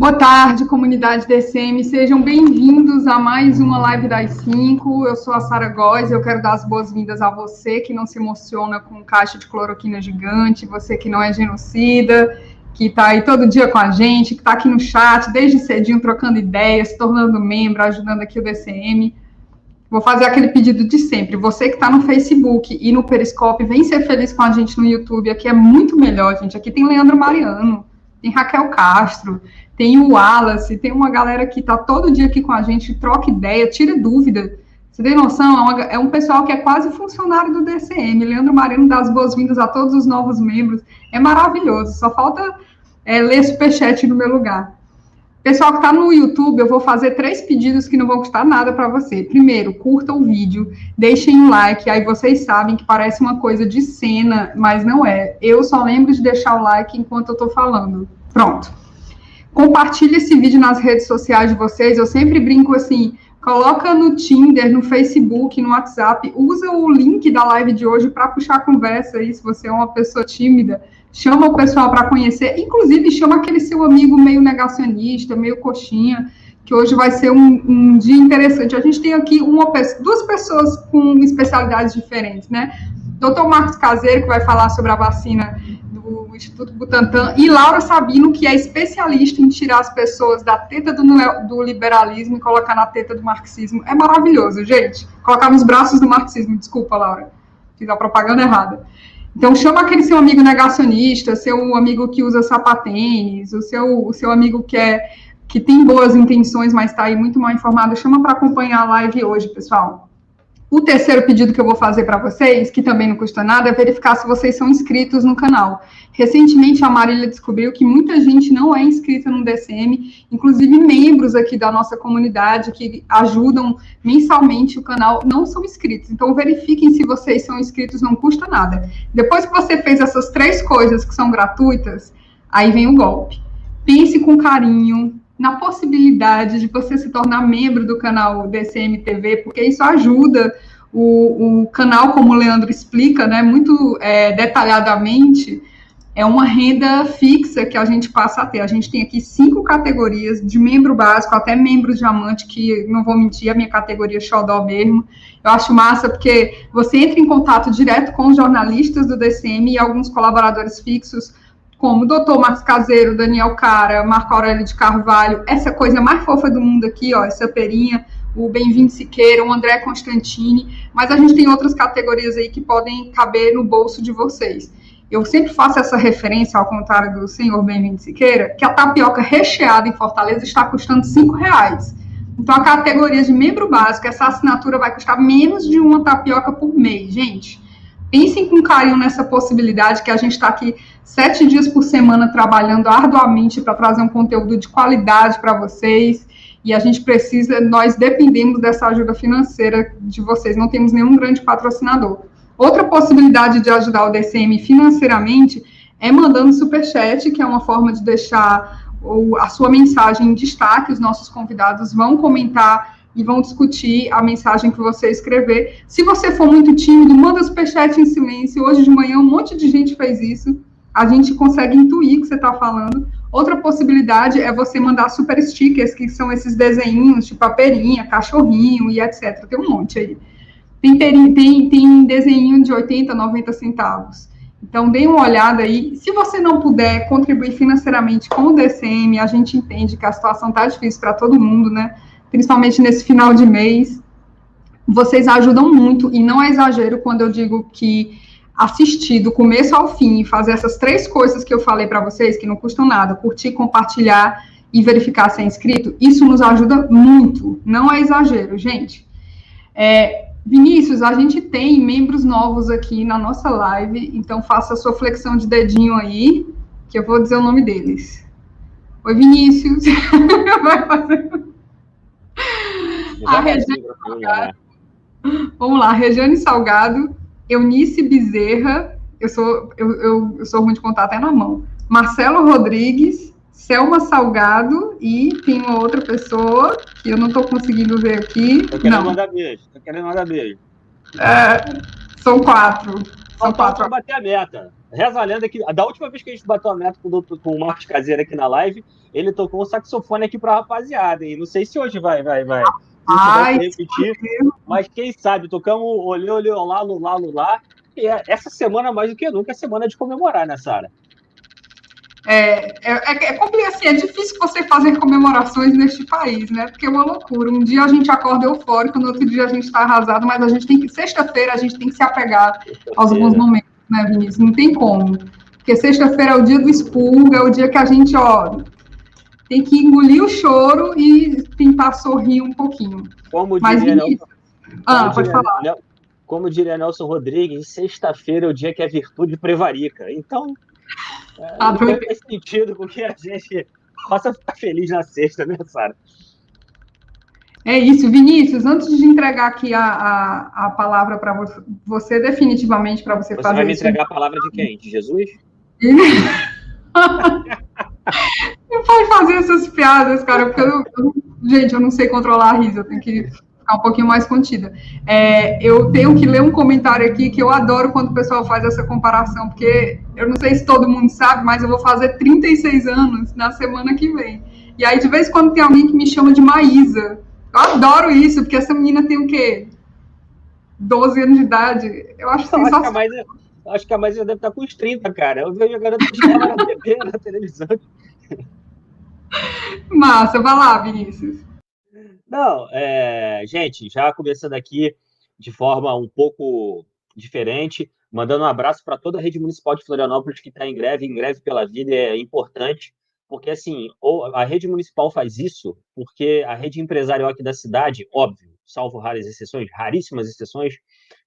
Boa tarde, comunidade DCM, sejam bem-vindos a mais uma live das 5. Eu sou a Sara Góes, eu quero dar as boas-vindas a você que não se emociona com caixa de cloroquina gigante, você que não é genocida, que está aí todo dia com a gente, que está aqui no chat, desde cedinho, trocando ideias, se tornando membro, ajudando aqui o DCM. Vou fazer aquele pedido de sempre, você que está no Facebook e no Periscope, vem ser feliz com a gente no YouTube, aqui é muito melhor, gente, aqui tem Leandro Mariano, tem Raquel Castro, tem o Wallace, tem uma galera que está todo dia aqui com a gente, troca ideia, tira dúvida. Você tem noção? É um pessoal que é quase funcionário do DCM. Leandro Mariano dá as boas-vindas a todos os novos membros. É maravilhoso. Só falta ler superchat no meu lugar. Pessoal que está no YouTube, eu vou fazer 3 pedidos que não vão custar nada para você. Primeiro, curta o vídeo, deixem um like, aí vocês sabem que parece uma coisa de cena, mas não é. Eu só lembro de deixar o like enquanto eu estou falando. Pronto. Compartilhe esse vídeo nas redes sociais de vocês. Eu sempre brinco assim, coloca no Tinder, no Facebook, no WhatsApp, usa o link da live de hoje para puxar a conversa aí, se você é uma pessoa tímida, chama o pessoal para conhecer, inclusive chama aquele seu amigo meio negacionista, meio coxinha, que hoje vai ser um dia interessante. A gente tem aqui duas pessoas com especialidades diferentes, né? Dr. Marcos Caseiro, que vai falar sobre a vacina do Instituto Butantan, e Laura Sabino, que é especialista em tirar as pessoas da teta do liberalismo e colocar na teta do marxismo. É maravilhoso, gente. Colocar nos braços do marxismo. Desculpa, Laura. Fiz a propaganda errada. Então, chama aquele seu amigo negacionista, seu amigo que usa sapatênis, o seu amigo que tem boas intenções, mas está aí muito mal informado. Chama para acompanhar a live hoje, pessoal. O terceiro pedido que eu vou fazer para vocês, que também não custa nada, é verificar se vocês são inscritos no canal. Recentemente, a Marília descobriu que muita gente não é inscrita no DCM, inclusive membros aqui da nossa comunidade que ajudam mensalmente o canal não são inscritos. Então, verifiquem se vocês são inscritos, não custa nada. Depois que você fez essas 3 coisas que são gratuitas, aí vem o golpe. Pense com carinho na possibilidade de você se tornar membro do canal DCM TV, porque isso ajuda o canal, como o Leandro explica, né, muito detalhadamente, é uma renda fixa que a gente passa a ter. A gente tem aqui 5 categorias, de membro básico até membro diamante, que, não vou mentir, a minha categoria é xodó mesmo. Eu acho massa, porque você entra em contato direto com os jornalistas do DCM e alguns colaboradores fixos, como o Dr. Marcos Caseiro, Daniel Cara, Marco Aurélio de Carvalho, essa coisa mais fofa do mundo aqui, ó, essa perinha, o Bem-vindo Siqueira, o André Constantini, mas a gente tem outras categorias aí que podem caber no bolso de vocês. Eu sempre faço essa referência, ao contrário do senhor Bem-vindo Siqueira, que a tapioca recheada em Fortaleza está custando R$5. Então, a categoria de membro básico, essa assinatura vai custar menos de uma tapioca por mês, gente. Pensem com carinho nessa possibilidade, que a gente está aqui 7 dias por semana trabalhando arduamente para trazer um conteúdo de qualidade para vocês, e a gente precisa, nós dependemos dessa ajuda financeira de vocês, não temos nenhum grande patrocinador. Outra possibilidade de ajudar o DCM financeiramente é mandando superchat, que é uma forma de deixar a sua mensagem em destaque, os nossos convidados vão comentar e vão discutir a mensagem que você escrever. Se você for muito tímido, manda superchat em silêncio. Hoje de manhã um monte de gente fez isso. A gente consegue intuir o que você está falando. Outra possibilidade é você mandar super stickers, que são esses desenhinhos, tipo a perinha, cachorrinho e etc. Tem um monte aí. Tem desenho de 80, 90 centavos. Então, dê uma olhada aí. Se você não puder contribuir financeiramente com o DCM, a gente entende que a situação está difícil para todo mundo, né? Principalmente nesse final de mês, vocês ajudam muito, e não é exagero quando eu digo que assistir do começo ao fim, fazer essas 3 coisas que eu falei para vocês, que não custam nada, curtir, compartilhar e verificar se é inscrito, isso nos ajuda muito, não é exagero, gente. Vinícius, a gente tem membros novos aqui na nossa live, então faça a sua flexão de dedinho aí, que eu vou dizer o nome deles. Oi, Vinícius. Vai fazer... A Regiane Salgado. Vamos lá, Regiane Salgado, Eunice Bezerra, eu sou ruim de contar até na mão, Marcelo Rodrigues, Selma Salgado, e tem uma outra pessoa que eu não estou conseguindo ver aqui. Tô querendo mandar beijo. São 4. São 4. Para bater a meta. Reza a lenda que da última vez que a gente bateu a meta com o Marcos Caseiro aqui na live, ele tocou um saxofone aqui pra rapaziada. E não sei se hoje vai. Se a gente vai se Ai, repetir, mas quem sabe, tocamos olê, olê, olá, lulá, lulá. E essa semana, mais do que nunca, é semana de comemorar, né, Sara? Assim, é difícil você fazer comemorações neste país, né? Porque é uma loucura. Um dia a gente acorda eufórico, no outro dia a gente está arrasado, mas a gente tem que, sexta-feira, a gente tem que se apegar aos bons momentos, né, Vinícius? Não tem como. Porque sexta-feira é o dia do expurgo, é o dia que a gente, ó, tem que engolir o choro e tentar sorrir um pouquinho. Como Mas, diria Vinícius, pode falar. Como diria Nelson Rodrigues, sexta-feira é o dia que a virtude prevarica. Então, não faz sentido com que a gente possa ficar feliz na sexta, né, Sara? É isso, Vinícius. Antes de entregar aqui a palavra para você, definitivamente, para você fazer. Você vai me entregar a palavra de quem? De Jesus? Não pode fazer essas piadas, cara, porque gente, eu não sei controlar a risa, eu tenho que ficar um pouquinho mais contida. Eu tenho que ler um comentário aqui que eu adoro quando o pessoal faz essa comparação, porque eu não sei se todo mundo sabe, mas eu vou fazer 36 anos na semana que vem. E aí, de vez em quando, tem alguém que me chama de Maísa. Eu adoro isso, porque essa menina tem o quê? 12 anos de idade. Eu acho sensacional. Acho que a Maísa deve estar com uns 30, cara. Eu vejo a garota de escola na TV, na televisão. Massa, vai lá, Vinícius. Não, gente, já começando aqui de forma um pouco diferente, mandando um abraço para toda a rede municipal de Florianópolis que está em greve pela vida, é importante, porque assim, a rede municipal faz isso porque a rede empresarial aqui da cidade, óbvio, salvo raras exceções, raríssimas exceções,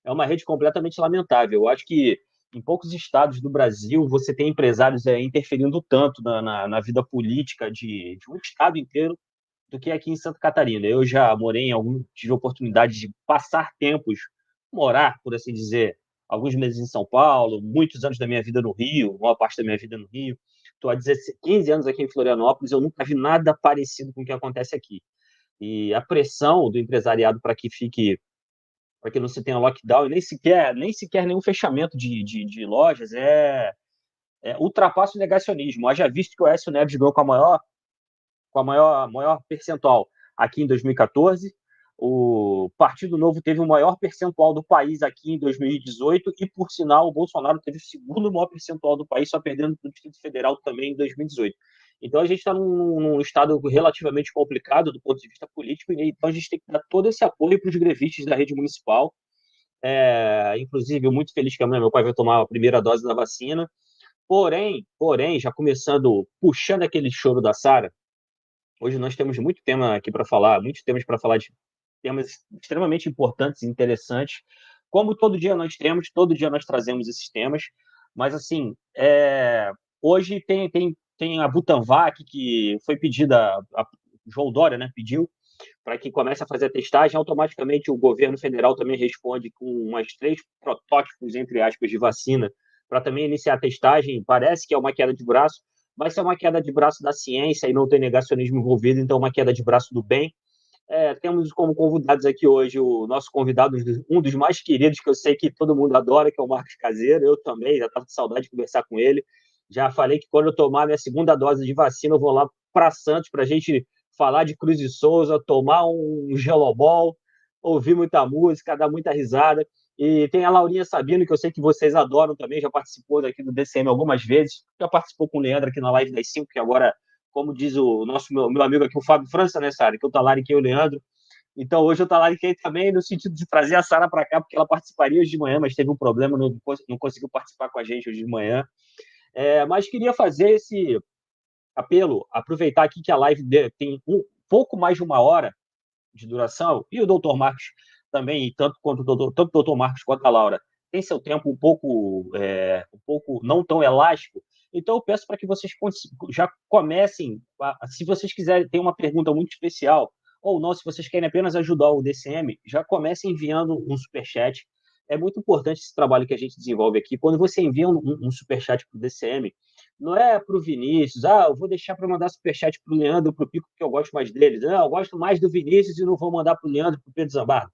é uma rede completamente lamentável. Eu acho que em poucos estados do Brasil você tem empresários interferindo tanto na vida política de um estado inteiro do que aqui em Santa Catarina. Eu já morei tive a oportunidade de passar tempos, morar, por assim dizer, alguns meses em São Paulo, muitos anos da minha vida no Rio, uma parte da minha vida no Rio. Estou há 15 anos aqui em Florianópolis, eu nunca vi nada parecido com o que acontece aqui. E a pressão do empresariado para que não se tenha lockdown, e nem sequer nenhum fechamento de lojas, ultrapassa o negacionismo. Haja visto que o Aécio Neves ganhou com a maior percentual aqui em 2014. O Partido Novo teve o maior percentual do país aqui em 2018 e, por sinal, o Bolsonaro teve o segundo maior percentual do país, só perdendo para o Distrito Federal também em 2018. Então, a gente está num estado relativamente complicado do ponto de vista político, e então a gente tem que dar todo esse apoio para os grevistas da rede municipal. Inclusive, eu muito feliz que amanhã meu pai vai tomar a primeira dose da vacina. Porém, já começando, puxando aquele choro da Sara, hoje nós temos muito tema aqui para falar, muitos temas para falar de temas extremamente importantes e interessantes. Como todo dia nós trazemos esses temas, mas assim, hoje tem a Butanvac, que foi pedida, João Dória, né, pediu para que comece a fazer a testagem, automaticamente o governo federal também responde com umas 3 protótipos, entre aspas, de vacina, para também iniciar a testagem. Parece que é uma queda de braço, vai ser uma queda de braço da ciência e não tem negacionismo envolvido, então uma queda de braço do bem. Temos como convidados aqui hoje o nosso convidado, um dos mais queridos, que eu sei que todo mundo adora, que é o Marcos Caseiro. Eu também, já estava com saudade de conversar com ele. Já falei que quando eu tomar minha segunda dose de vacina, eu vou lá para Santos para a gente falar de Cruz e Souza, tomar um gelobol, ouvir muita música, dar muita risada. E tem a Laurinha Sabino, que eu sei que vocês adoram também, já participou daqui do DCM algumas vezes, já participou com o Leandro aqui na Live das 5, que agora, como diz o meu amigo aqui, o Fábio França, né, Sara, que eu talariquei o Leandro. Então, hoje eu talariquei também no sentido de trazer a Sara para cá, porque ela participaria hoje de manhã, mas teve um problema, não conseguiu participar com a gente hoje de manhã. Mas queria fazer esse apelo, aproveitar aqui que a live tem um pouco mais de 1 hora de duração, e o doutor Marcos também, tanto o doutor Marcos quanto a Laura, tem seu tempo um pouco não tão elástico. Então, eu peço para que vocês já comecem, se vocês quiserem, tem uma pergunta muito especial, ou não, se vocês querem apenas ajudar o DCM, já comecem enviando um superchat. É muito importante esse trabalho que a gente desenvolve aqui. Quando você envia um superchat para o DCM, não é para o Vinícius, eu vou deixar para mandar superchat para o Leandro, para o Pico, porque eu gosto mais deles. Não, eu gosto mais do Vinícius e não vou mandar para o Leandro, para o Pedro Zambardo.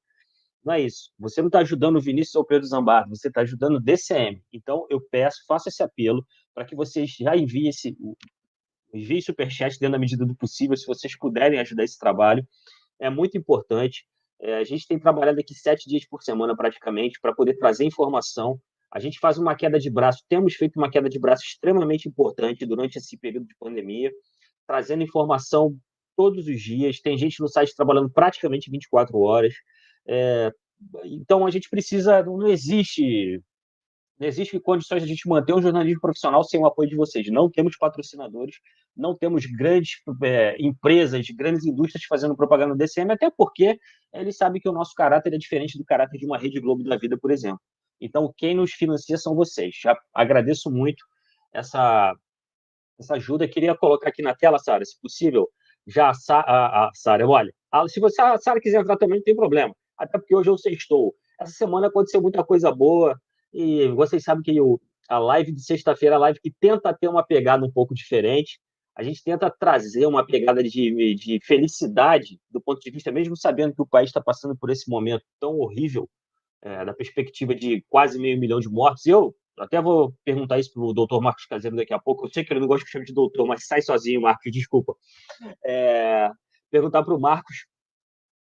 Não é isso. Você não está ajudando o Vinícius ou o Pedro Zambardo, você está ajudando o DCM. Então, eu peço, faço esse apelo para que vocês já enviem superchat dentro da medida do possível, se vocês puderem ajudar esse trabalho. É muito importante. A gente tem trabalhado aqui 7 dias por semana, praticamente, para poder trazer informação. A gente faz uma queda de braço, temos feito uma queda de braço extremamente importante durante esse período de pandemia, trazendo informação todos os dias. Tem gente no site trabalhando praticamente 24 horas. É, então, a gente precisa... Não existe condições de a gente manter um jornalismo profissional sem o apoio de vocês. Não temos patrocinadores, não temos grandes empresas, grandes indústrias fazendo propaganda do DCM, até porque eles sabem que o nosso caráter é diferente do caráter de uma Rede Globo da vida, por exemplo. Então, quem nos financia são vocês. Já agradeço muito essa ajuda. Queria colocar aqui na tela, Sara, se possível, já a Sara, olha, se a Sara quiser entrar também, não tem problema, até porque hoje eu sextou. Essa semana aconteceu muita coisa boa, e vocês sabem que a live de sexta-feira é a live que tenta ter uma pegada um pouco diferente. A gente tenta trazer uma pegada de felicidade, do ponto de vista, mesmo sabendo que o país está passando por esse momento tão horrível, da perspectiva de quase 500 mil de mortos. Eu até vou perguntar isso para o doutor Marcos Caseiro daqui a pouco. Eu sei que ele não gosta que chame de doutor, mas sai sozinho, Marcos, desculpa. Perguntar para o Marcos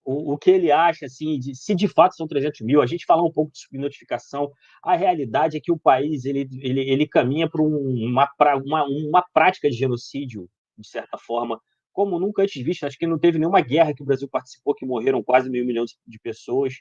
o que ele acha, assim, se de fato são 300 mil. A gente falar um pouco de notificação. A realidade é que o país ele caminha para uma prática de genocídio, de certa forma, como nunca antes visto. Acho que não teve nenhuma guerra que o Brasil participou que morreram quase 500 mil de pessoas.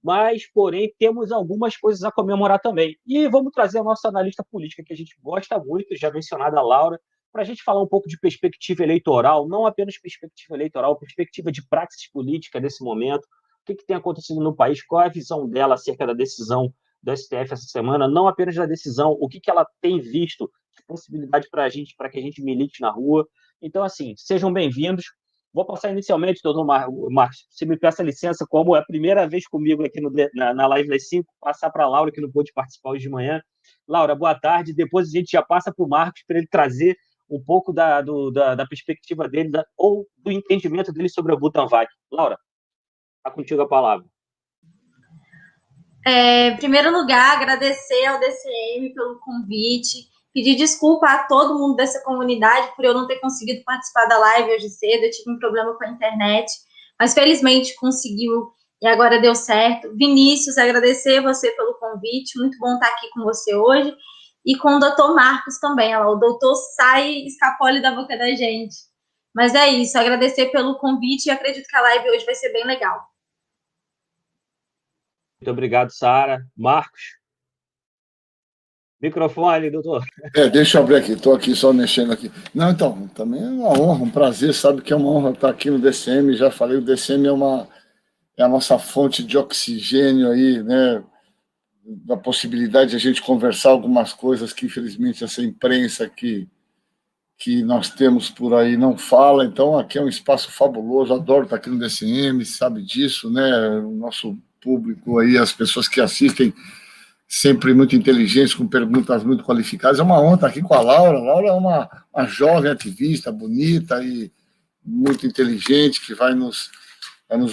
Mas, porém, temos algumas coisas a comemorar também. E vamos trazer a nossa analista política, que a gente gosta muito, já mencionada a Laura, para a gente falar um pouco de perspectiva eleitoral, não apenas perspectiva eleitoral, perspectiva de praxis política nesse momento, o que tem acontecido no país, qual é a visão dela acerca da decisão do STF essa semana, não apenas da decisão, o que ela tem visto de possibilidade para que a gente milite na rua. Então, assim, sejam bem-vindos. Vou passar inicialmente, doutor Marcos, se me peça licença, como é a primeira vez comigo aqui na live das 5, passar para a Laura, que não pôde participar hoje de manhã. Laura, boa tarde. Depois a gente já passa para o Marcos, para ele trazer um pouco da perspectiva dele ou do entendimento dele sobre a Butanvac. Laura, está contigo a palavra. Em primeiro lugar, agradecer ao DCM pelo convite, pedir desculpa a todo mundo dessa comunidade por eu não ter conseguido participar da live hoje cedo, eu tive um problema com a internet, mas felizmente conseguiu e agora deu certo. Vinícius, agradecer você pelo convite, muito bom estar aqui com você hoje, e com o doutor Marcos também, o doutor sai escapole da boca da gente. Mas é isso, agradecer pelo convite e acredito que a live hoje vai ser bem legal. Muito obrigado, Sara. Marcos? Microfone, doutor. Deixa eu abrir aqui, estou aqui só mexendo aqui. Não, então, também é uma honra, um prazer, sabe que é uma honra estar aqui no DCM, já falei, o DCM é a nossa fonte de oxigênio aí, né, da possibilidade de a gente conversar algumas coisas que, infelizmente, essa imprensa que nós temos por aí não fala. Então, aqui é um espaço fabuloso, adoro estar aqui no DCM, sabe disso, né? O nosso público aí, as pessoas que assistem, sempre muito inteligentes, com perguntas muito qualificadas. É uma honra estar aqui com a Laura. A Laura é uma jovem ativista, bonita e muito inteligente, que vai nos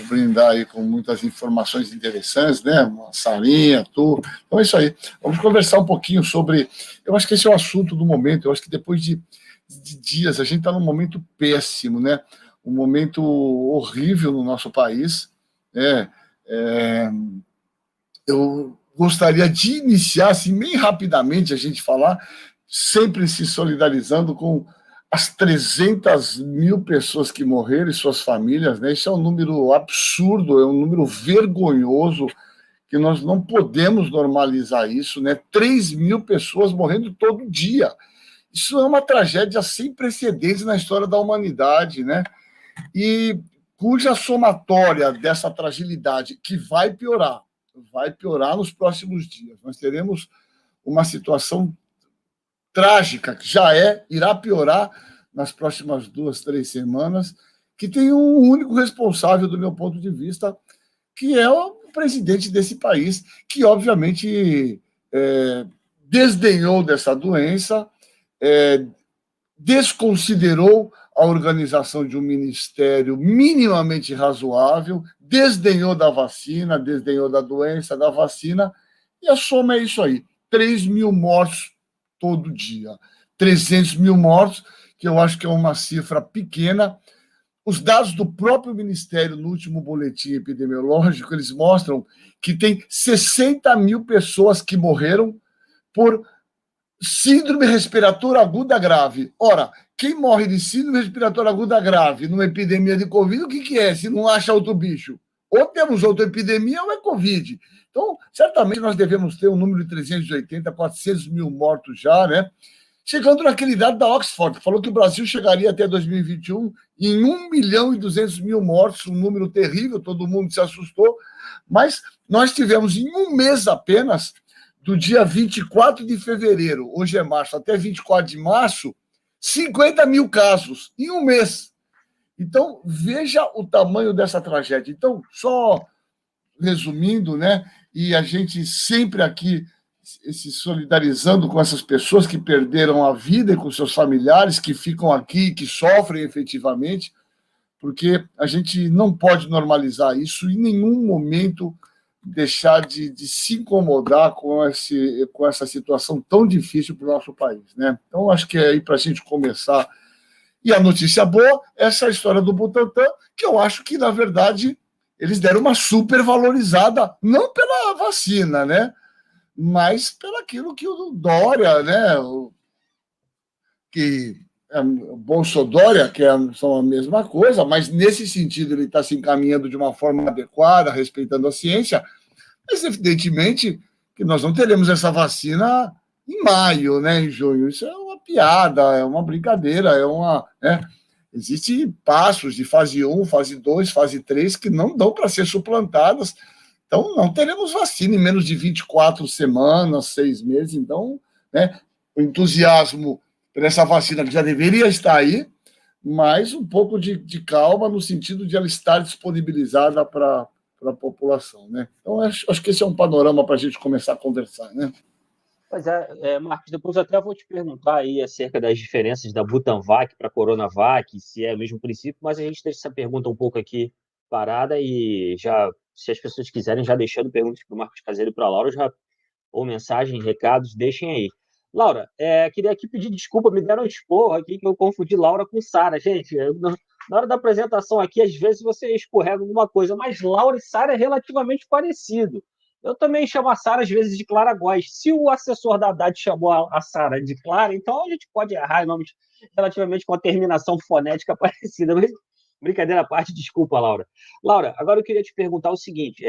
brindar aí com muitas informações interessantes, né? Uma Sarinha, tu. Então é isso aí. Vamos conversar um pouquinho sobre... Eu acho que esse é o assunto do momento. Eu acho que depois de dias, a gente está num momento péssimo, né? Um momento horrível no nosso país, né? Eu gostaria de iniciar, assim, bem rapidamente, a gente falar, sempre se solidarizando com as 300 mil pessoas que morreram e suas famílias, né? Isso é um número absurdo, é um número vergonhoso, que nós não podemos normalizar isso, né? 3 mil pessoas morrendo todo dia. Isso é uma tragédia sem precedentes na história da humanidade, né? E cuja somatória dessa fragilidade, que vai piorar nos próximos dias. Nós teremos uma situação trágica, que irá piorar nas próximas 2, 3 semanas, que tem um único responsável, do meu ponto de vista, que é o presidente desse país, que, obviamente, desdenhou dessa doença, desconsiderou a organização de um ministério minimamente razoável, desdenhou da vacina, desdenhou da doença, da vacina, e a soma é isso aí, 3 mil mortos todo dia, 300 mil mortos, que eu acho que é uma cifra pequena. Os dados do próprio Ministério, no último boletim epidemiológico, eles mostram que tem 60 mil pessoas que morreram por síndrome respiratória aguda grave. Ora, quem morre de síndrome respiratória aguda grave numa epidemia de Covid, o que é, se não acha outro bicho? Ou temos outra epidemia ou é Covid. Então, certamente nós devemos ter um número de 380, 400 mil mortos já, né? Chegando naquele dado da Oxford, que falou que o Brasil chegaria até 2021 em 1 milhão e 200 mil mortos, um número terrível, todo mundo se assustou, mas nós tivemos em um mês apenas, do dia 24 de fevereiro, hoje é março, até 24 de março, 50 mil casos em um mês. Então, veja o tamanho dessa tragédia. Então, só resumindo, né, e a gente sempre aqui se solidarizando com essas pessoas que perderam a vida e com seus familiares que ficam aqui, que sofrem efetivamente, porque a gente não pode normalizar isso em nenhum momento, deixar de se incomodar com essa situação tão difícil para o nosso país, né? Então, acho que é aí para a gente começar. E a notícia boa é essa história do Butantan, que eu acho que, na verdade, eles deram uma supervalorizada, não pela vacina, né? Mas pelo aquilo que o Dória, né? Que o Bolsonaro, que são a mesma coisa, mas nesse sentido ele está se encaminhando de uma forma adequada, respeitando a ciência, mas evidentemente que nós não teremos essa vacina em maio, né, em junho. Isso é uma piada, é uma brincadeira, né? Existem passos de fase 1, fase 2, fase 3 que não dão para ser suplantadas. Então, não teremos vacina em menos de 24 semanas, 6 meses. Então, né, o entusiasmo por essa vacina que já deveria estar aí, mas um pouco de calma no sentido de ela estar disponibilizada para a população, né? Então, acho que esse é um panorama para a gente começar a conversar, né? Pois é, Marcos, depois eu até vou te perguntar aí acerca das diferenças da Butanvac para a Coronavac, se é o mesmo princípio, mas a gente deixa essa pergunta um pouco aqui parada e já, se as pessoas quiserem, já deixando perguntas para o Marcos Caseiro e para a Laura, ou mensagem, recados, deixem aí. Laura, queria aqui pedir desculpa, me deram um esporro aqui que eu confundi Laura com Sara. Gente, na hora da apresentação aqui, às vezes você escorrega alguma coisa, mas Laura e Sara é relativamente parecido. Eu também chamo a Sara, às vezes, de Clara Góes. Se o assessor da Haddad chamou a Sara de Clara, então a gente pode errar em nomes relativamente com a terminação fonética parecida. Mas, brincadeira à parte, desculpa, Laura. Laura, agora eu queria te perguntar o seguinte,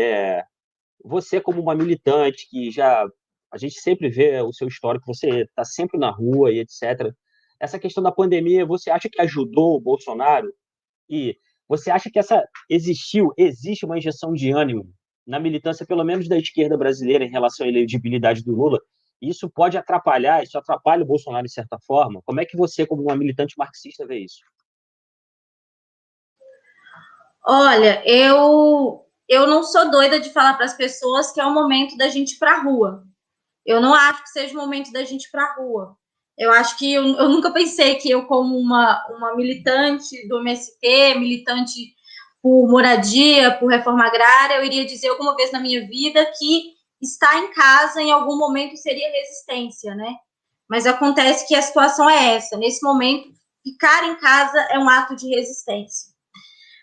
você como uma militante que a gente sempre vê o seu histórico, você está sempre na rua e etc. Essa questão da pandemia, você acha que ajudou o Bolsonaro? E você acha que existe uma injeção de ânimo na militância, pelo menos da esquerda brasileira, em relação à elegibilidade do Lula? Isso pode atrapalhar, isso atrapalha o Bolsonaro de certa forma? Como é que você, como uma militante marxista, vê isso? Olha, eu não sou doida de falar para as pessoas que é o momento da gente ir para a rua. Eu não acho que seja o momento da gente ir para a rua. Eu acho que eu nunca pensei que eu, como uma militante do MST, militante por moradia, por reforma agrária, eu iria dizer alguma vez na minha vida que estar em casa em algum momento seria resistência, né? Mas acontece que a situação é essa. Nesse momento, ficar em casa é um ato de resistência.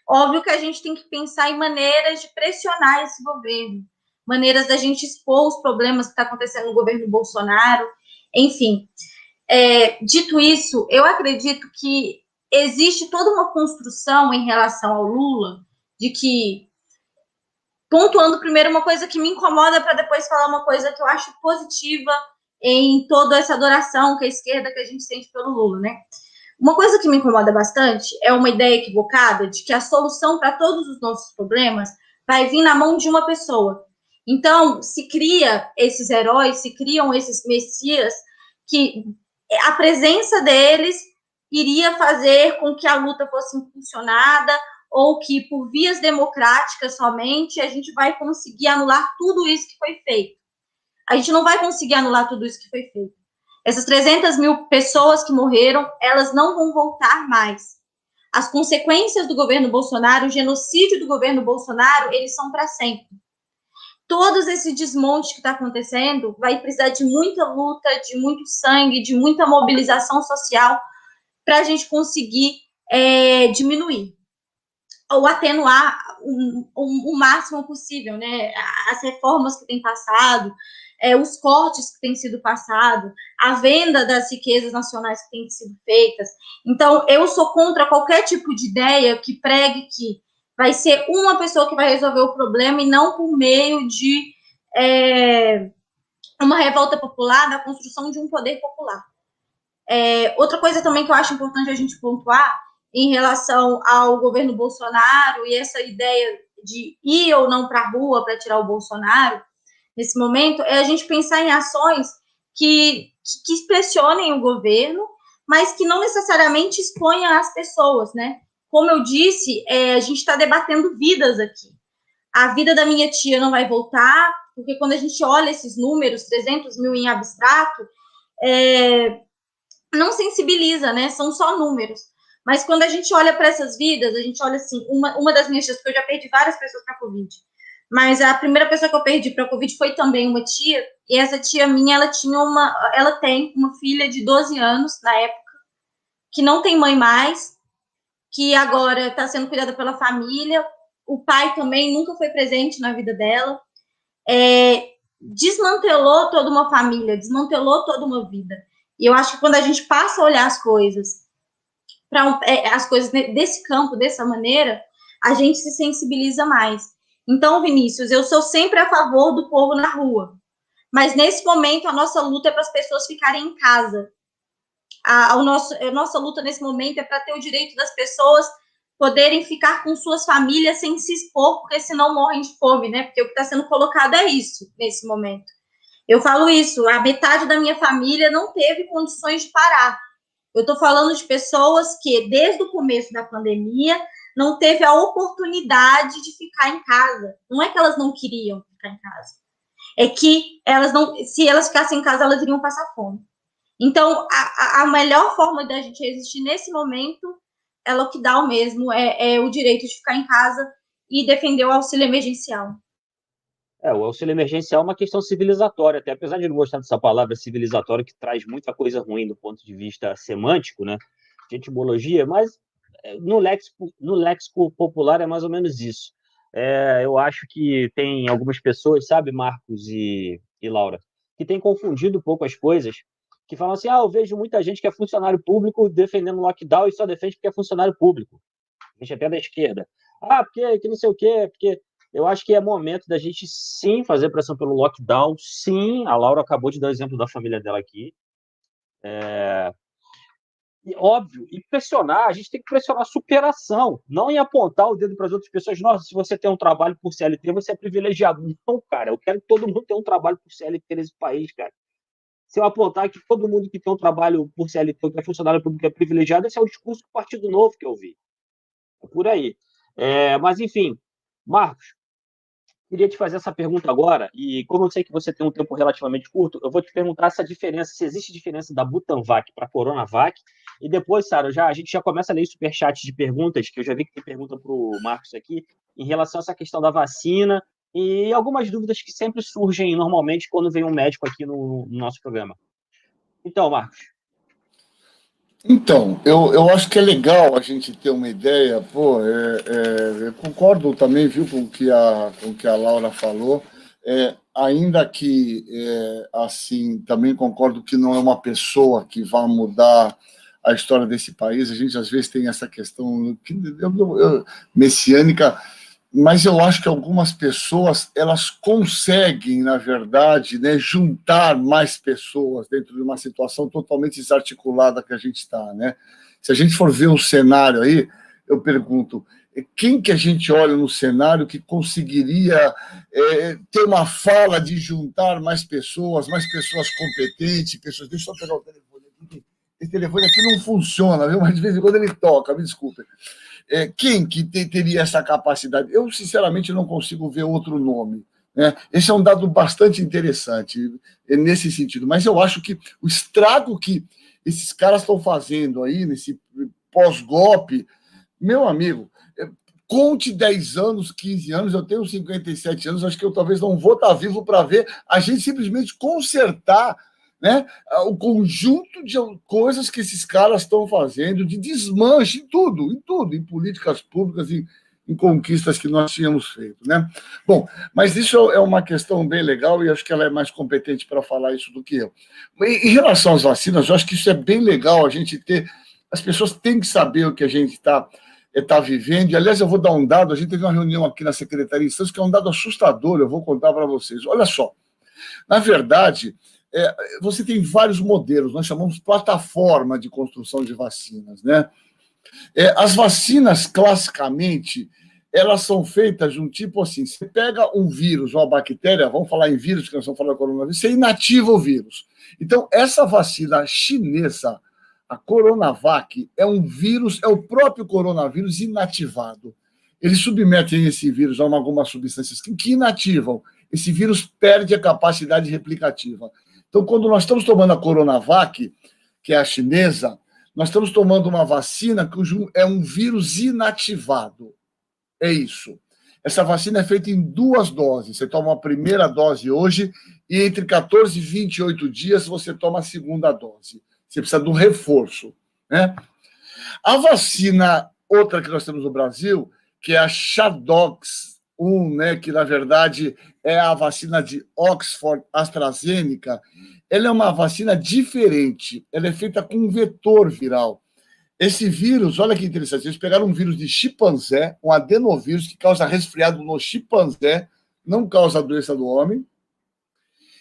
Óbvio que a gente tem que pensar em maneiras de pressionar esse governo, maneiras da gente expor os problemas que está acontecendo no governo Bolsonaro, enfim. Dito isso, eu acredito que existe toda uma construção em relação ao Lula, de que, pontuando primeiro uma coisa que me incomoda para depois falar uma coisa que eu acho positiva em toda essa adoração que a esquerda, que a gente sente pelo Lula, né? Uma coisa que me incomoda bastante é uma ideia equivocada de que a solução para todos os nossos problemas vai vir na mão de uma pessoa. Então, se cria esses heróis, se criam esses messias, que a presença deles iria fazer com que a luta fosse impulsionada ou que, por vias democráticas somente, a gente vai conseguir anular tudo isso que foi feito. A gente não vai conseguir anular tudo isso que foi feito. Essas 300 mil pessoas que morreram, elas não vão voltar mais. as consequências do governo Bolsonaro, o genocídio do governo Bolsonaro, eles são para sempre. Todos esse desmonte que está acontecendo vai precisar de muita luta, de muito sangue, de muita mobilização social para a gente conseguir diminuir ou atenuar o máximo possível, né? As reformas que têm passado, os cortes que têm sido passados, a venda das riquezas nacionais que têm sido feitas. Então, eu sou contra qualquer tipo de ideia que pregue que vai ser uma pessoa que vai resolver o problema e não por meio de uma revolta popular, da construção de um poder popular. Outra coisa também que eu acho importante a gente pontuar em relação ao governo Bolsonaro e essa ideia de ir ou não para a rua para tirar o Bolsonaro, nesse momento, é a gente pensar em ações que pressionem o governo, mas que não necessariamente exponham as pessoas, né? Como eu disse, a gente está debatendo vidas aqui. A vida da minha tia não vai voltar, porque quando a gente olha esses números, 300 mil em abstrato, não sensibiliza, né? São só números. Mas quando a gente olha para essas vidas, a gente olha assim, uma das minhas tias, porque eu já perdi várias pessoas para a Covid, mas a primeira pessoa que eu perdi para a Covid foi também uma tia, e essa tia minha, ela tem uma filha de 12 anos, na época, que não tem mãe mais, que agora está sendo cuidada pela família, o pai também nunca foi presente na vida dela, desmantelou toda uma família, desmantelou toda uma vida. E eu acho que quando a gente passa a olhar as coisas desse campo, dessa maneira, a gente se sensibiliza mais. Então, Vinícius, eu sou sempre a favor do povo na rua, mas nesse momento a nossa luta é para as pessoas ficarem em casa. A nossa luta nesse momento é para ter o direito das pessoas poderem ficar com suas famílias sem se expor, porque senão morrem de fome, né? Porque o que está sendo colocado é isso nesse momento. Eu falo isso, a metade da minha família não teve condições de parar. Eu estou falando de pessoas que, desde o começo da pandemia, não teve a oportunidade de ficar em casa. Não é que elas não queriam ficar em casa. É que se elas ficassem em casa, elas iriam passar fome. Então, a melhor forma da gente resistir nesse momento é lockdown mesmo, é o direito de ficar em casa e defender o auxílio emergencial. O auxílio emergencial é uma questão civilizatória, até apesar de não gostar dessa palavra civilizatória, que traz muita coisa ruim do ponto de vista semântico, né, de etimologia, mas no léxico popular é mais ou menos isso. Eu acho que tem algumas pessoas, sabe, Marcos e Laura, que têm confundido um pouco as coisas, que falam assim, eu vejo muita gente que é funcionário público defendendo lockdown e só defende porque é funcionário público. Gente até da esquerda. Porque que não sei o quê, porque... Eu acho que é momento da gente, sim, fazer pressão pelo lockdown, sim, a Laura acabou de dar o exemplo da família dela aqui. E, óbvio, e pressionar, a gente tem que pressionar a superação, não em apontar o dedo para as outras pessoas. Nossa, se você tem um trabalho por CLT, você é privilegiado. Não, cara, eu quero que todo mundo tenha um trabalho por CLT nesse país, cara. Se eu apontar que todo mundo que tem um trabalho por CLT, que é funcionário público, é privilegiado, esse é o discurso do Partido Novo que eu vi. É por aí. Mas, enfim, Marcos, queria te fazer essa pergunta agora, e como eu sei que você tem um tempo relativamente curto, eu vou te perguntar essa diferença, se existe diferença da Butanvac para a Coronavac, e depois, Sara, a gente já começa a ler superchat de perguntas, que eu já vi que tem pergunta para o Marcos aqui, em relação a essa questão da vacina, e algumas dúvidas que sempre surgem normalmente quando vem um médico aqui no nosso programa. Então, Marcos. Então, eu acho que é legal a gente ter uma ideia, eu concordo também, viu, com o que a Laura falou, ainda que, assim, também concordo que não é uma pessoa que vai mudar a história desse país, a gente às vezes tem essa questão messiânica, mas eu acho que algumas pessoas, elas conseguem, na verdade, né, juntar mais pessoas dentro de uma situação totalmente desarticulada que a gente está, né? Se a gente for ver um cenário aí, eu pergunto, quem que a gente olha no cenário que conseguiria ter uma fala de juntar mais pessoas competentes, pessoas... Deixa eu só pegar o telefone aqui. Esse telefone aqui não funciona, viu? Mas de vez em quando ele toca, me desculpe. Quem que teria essa capacidade? Eu, sinceramente, não consigo ver outro nome, né? Esse é um dado bastante interessante nesse sentido, mas eu acho que o estrago que esses caras estão fazendo aí, nesse pós-golpe, Meu amigo, conte 10 anos, 15 anos, eu tenho 57 anos, acho que eu talvez não vou estar vivo para ver a gente simplesmente consertar, né, o conjunto de coisas que esses caras estão fazendo, de desmanche em tudo, em políticas públicas, em conquistas que nós tínhamos feito, né? Bom, mas isso é uma questão bem legal e acho que ela é mais competente para falar isso do que eu. Em relação às vacinas, eu acho que isso é bem legal a gente ter. As pessoas têm que saber o que a gente está vivendo. E, aliás, eu vou dar um dado. A gente teve uma reunião aqui na Secretaria de Santos, que é um dado assustador, eu vou contar para vocês. Olha só, na verdade, você tem vários modelos, nós chamamos plataforma de construção de vacinas, né? As vacinas, classicamente, elas são feitas de um tipo assim, você pega um vírus, uma bactéria, vamos falar em vírus, que nós estamos falando de coronavírus, você inativa o vírus. Então, essa vacina chinesa, a Coronavac, é um vírus, é o próprio coronavírus inativado. Eles submetem esse vírus a algumas substâncias que inativam. Esse vírus perde a capacidade replicativa. Então, quando nós estamos tomando a Coronavac, que é a chinesa, nós estamos tomando uma vacina cujo é um vírus inativado. É isso. Essa vacina é feita em 2 doses. Você toma a primeira dose hoje e entre 14 e 28 dias você toma a segunda dose. Você precisa de um reforço, né? A vacina, outra que nós temos no Brasil, que é a Shadox 1, né, que na verdade é a vacina de Oxford AstraZeneca, ela é uma vacina diferente. Ela é feita com um vetor viral. Esse vírus, olha que interessante, eles pegaram um vírus de chimpanzé, um adenovírus que causa resfriado no chimpanzé, não causa a doença do homem,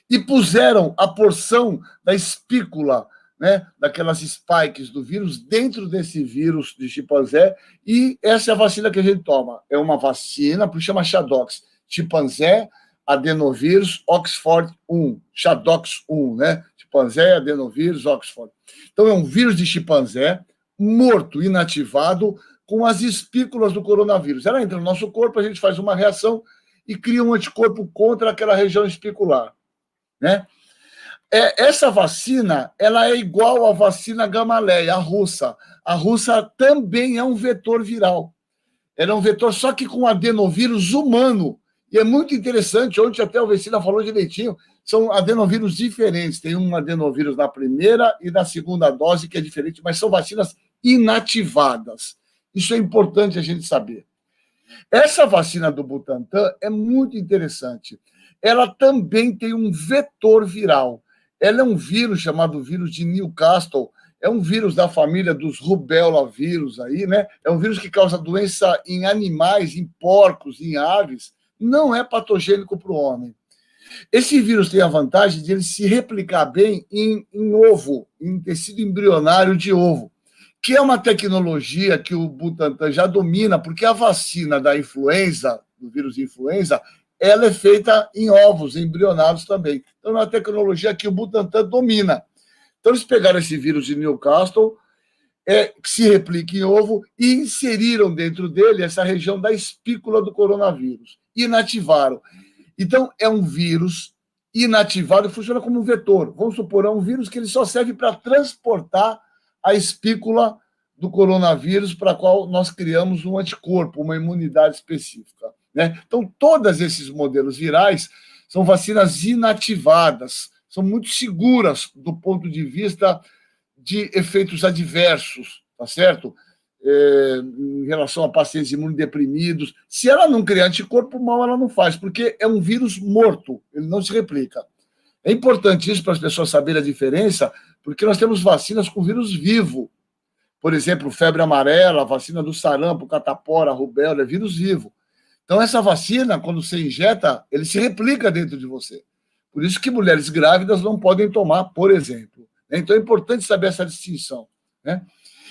e puseram a porção da espícula, né, daquelas spikes do vírus dentro desse vírus de chimpanzé, e essa é a vacina que a gente toma. É uma vacina, por isso chama Shadox, chimpanzé, adenovírus, Oxford 1, Shadox 1, né? Chimpanzé, adenovírus, Oxford. Então é um vírus de chimpanzé, morto, inativado, com as espículas do coronavírus. Ela entra no nosso corpo, a gente faz uma reação e cria um anticorpo contra aquela região espicular, né? Essa vacina, ela é igual à vacina Gamaleya, a russa. A russa também é um vetor viral. Ela é um vetor, só que com adenovírus humano. E é muito interessante, ontem até o Vecina falou direitinho, são adenovírus diferentes. Tem um adenovírus na primeira e na segunda dose, que é diferente, mas são vacinas inativadas. Isso é importante a gente saber. Essa vacina do Butantan é muito interessante. Ela também tem um vetor viral. Ela é um vírus chamado vírus de Newcastle, é um vírus da família dos rubéola vírus aí, né? É um vírus que causa doença em animais, em porcos, em aves, não é patogênico para o homem. Esse vírus tem a vantagem de ele se replicar bem em ovo, em tecido embrionário de ovo, que é uma tecnologia que o Butantan já domina, porque a vacina da influenza, do vírus influenza, ela é feita em ovos embrionários também. Então, é uma tecnologia que o Butantan domina. Então, eles pegaram esse vírus de Newcastle, que se replica em ovo, e inseriram dentro dele essa região da espícula do coronavírus. Inativaram. Então, é um vírus inativado e funciona como um vetor. Vamos supor, é um vírus que ele só serve para transportar a espícula do coronavírus para a qual nós criamos um anticorpo, uma imunidade específica, né? Então, todos esses modelos virais são vacinas inativadas, são muito seguras do ponto de vista de efeitos adversos, tá certo? Em relação a pacientes imunodeprimidos. Se ela não criar anticorpo, mal ela não faz, porque é um vírus morto, ele não se replica. É importante isso para as pessoas saberem a diferença, porque nós temos vacinas com vírus vivo. Por exemplo, febre amarela, vacina do sarampo, catapora, rubéola, é vírus vivo. Então, essa vacina, quando você injeta, ele se replica dentro de você. Por isso que mulheres grávidas não podem tomar, por exemplo. Então, é importante saber essa distinção, né?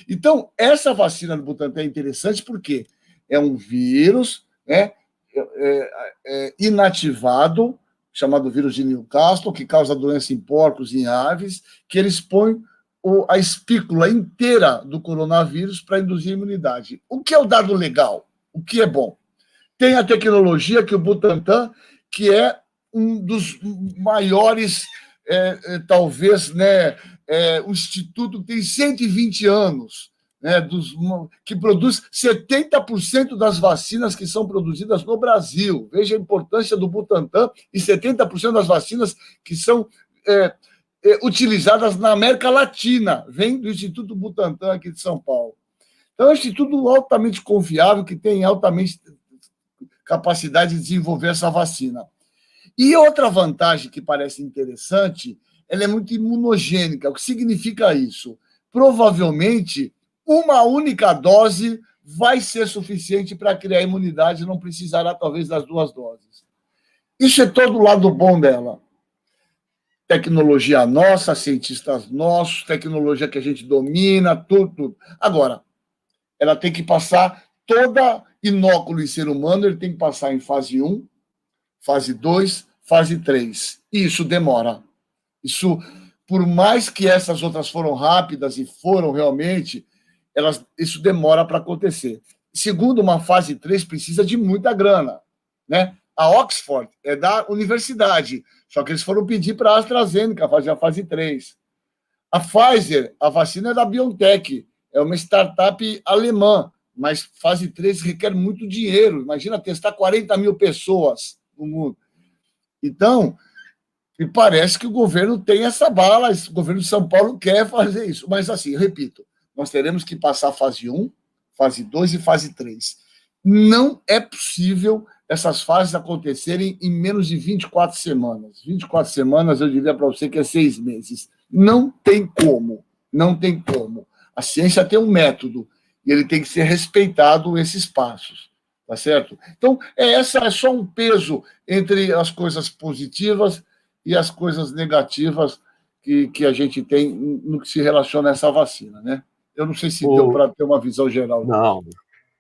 Então, essa vacina do Butantan é interessante porque é um vírus, né, inativado, chamado vírus de Newcastle, que causa doença em porcos e em aves, que eles põem a espícula inteira do coronavírus para induzir imunidade. O que é o dado legal? O que é bom? Tem a tecnologia que o Butantan, que é um dos maiores, talvez, né, o instituto que tem 120 anos, né, que produz 70% das vacinas que são produzidas no Brasil. Veja a importância do Butantan e 70% das vacinas que são utilizadas na América Latina, vem do Instituto Butantan aqui de São Paulo. Então, é um instituto altamente confiável, que tem altamente capacidade de desenvolver essa vacina. E outra vantagem que parece interessante, ela é muito imunogênica. O que significa isso? Provavelmente, uma única dose vai ser suficiente para criar imunidade, não precisará, talvez, das 2 doses. Isso é todo o lado bom dela. Tecnologia nossa, cientistas nossos, tecnologia que a gente domina, tudo. Agora, ela tem que passar toda inóculo em ser humano, ele tem que passar em fase 1, fase 2, fase 3. E isso demora. Isso, por mais que essas outras foram rápidas e foram realmente, isso demora para acontecer. Segundo, uma fase 3 precisa de muita grana, né? A Oxford é da universidade, só que eles foram pedir para a AstraZeneca fazer a fase 3. A Pfizer, a vacina é da BioNTech, é uma startup alemã, mas fase 3 requer muito dinheiro. Imagina testar 40 mil pessoas no mundo. Então, me parece que o governo tem essa bala, o governo de São Paulo quer fazer isso. Mas, assim, eu repito, nós teremos que passar fase 1, fase 2 e fase 3. Não é possível essas fases acontecerem em menos de 24 semanas. 24 semanas, eu diria para você que é 6 meses. Não tem como. Não tem como. A ciência tem um método e ele tem que ser respeitado esses passos. Tá certo? Então, essa é só um peso entre as coisas positivas e as coisas negativas que a gente tem no que se relaciona a essa vacina, né? Eu não sei se deu para ter uma visão geral. Não,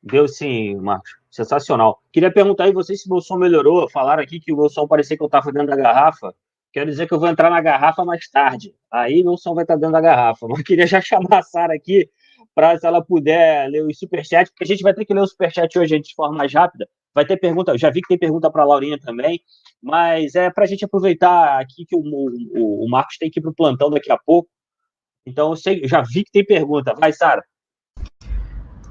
deu sim, Marcos. Sensacional. Queria perguntar aí vocês se o meu som melhorou. Falaram aqui que o meu som parecia que eu estava dentro da garrafa. Quero dizer que eu vou entrar na garrafa mais tarde. Aí meu som vai estar dentro da garrafa. Mas eu queria já chamar a Sara aqui para, se ela puder, ler o superchat, porque a gente vai ter que ler o superchat hoje de forma mais rápida. Vai ter pergunta, eu já vi que tem pergunta para a Laurinha também, mas é para a gente aproveitar aqui que o Marcos tem que ir para o plantão daqui a pouco. Então, eu já vi que tem pergunta. Vai, Sara.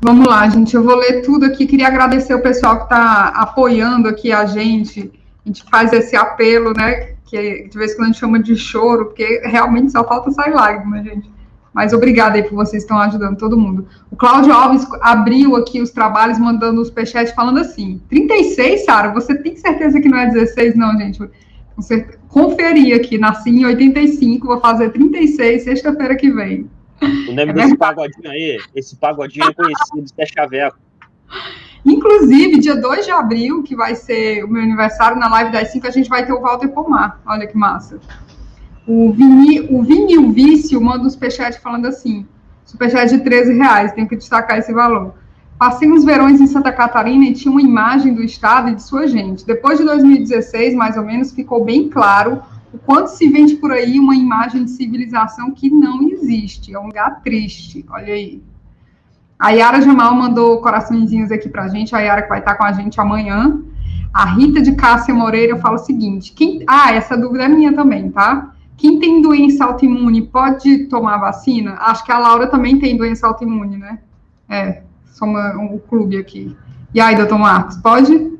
Vamos lá, gente. Eu vou ler tudo aqui. Queria agradecer o pessoal que está apoiando aqui a gente. A gente faz esse apelo, né? Que de vez em quando a gente chama de choro, porque realmente só falta sair lágrima, gente. Mas obrigada aí por vocês que estão ajudando todo mundo. O Cláudio Alves abriu aqui os trabalhos, mandando o superchat, falando assim: 36, Sara, você tem certeza que não é 16, não, gente? Você conferir aqui, nasci em 85, vou fazer 36 sexta-feira que vem. O nome desse pagodinho aí, esse pagodinho é conhecido, é Chaveco. Inclusive, dia 2 de abril, que vai ser o meu aniversário, na live das 5, a gente vai ter o Walter Pomar. Olha que massa. O Vinil Vício manda um superchat falando assim, superchat de R$13, tenho que destacar esse valor. Passei uns verões em Santa Catarina e tinha uma imagem do estado e de sua gente. Depois de 2016, mais ou menos, ficou bem claro o quanto se vende por aí uma imagem de civilização que não existe. É um lugar triste, olha aí. A Yara Jamal mandou coraçõezinhos aqui pra gente, a Yara que vai estar com a gente amanhã. A Rita de Cássia Moreira fala o seguinte, essa dúvida é minha também, tá? Quem tem doença autoimune pode tomar vacina? Acho que a Laura também tem doença autoimune, né? Somos um clube aqui. E aí, doutor Marcos, pode?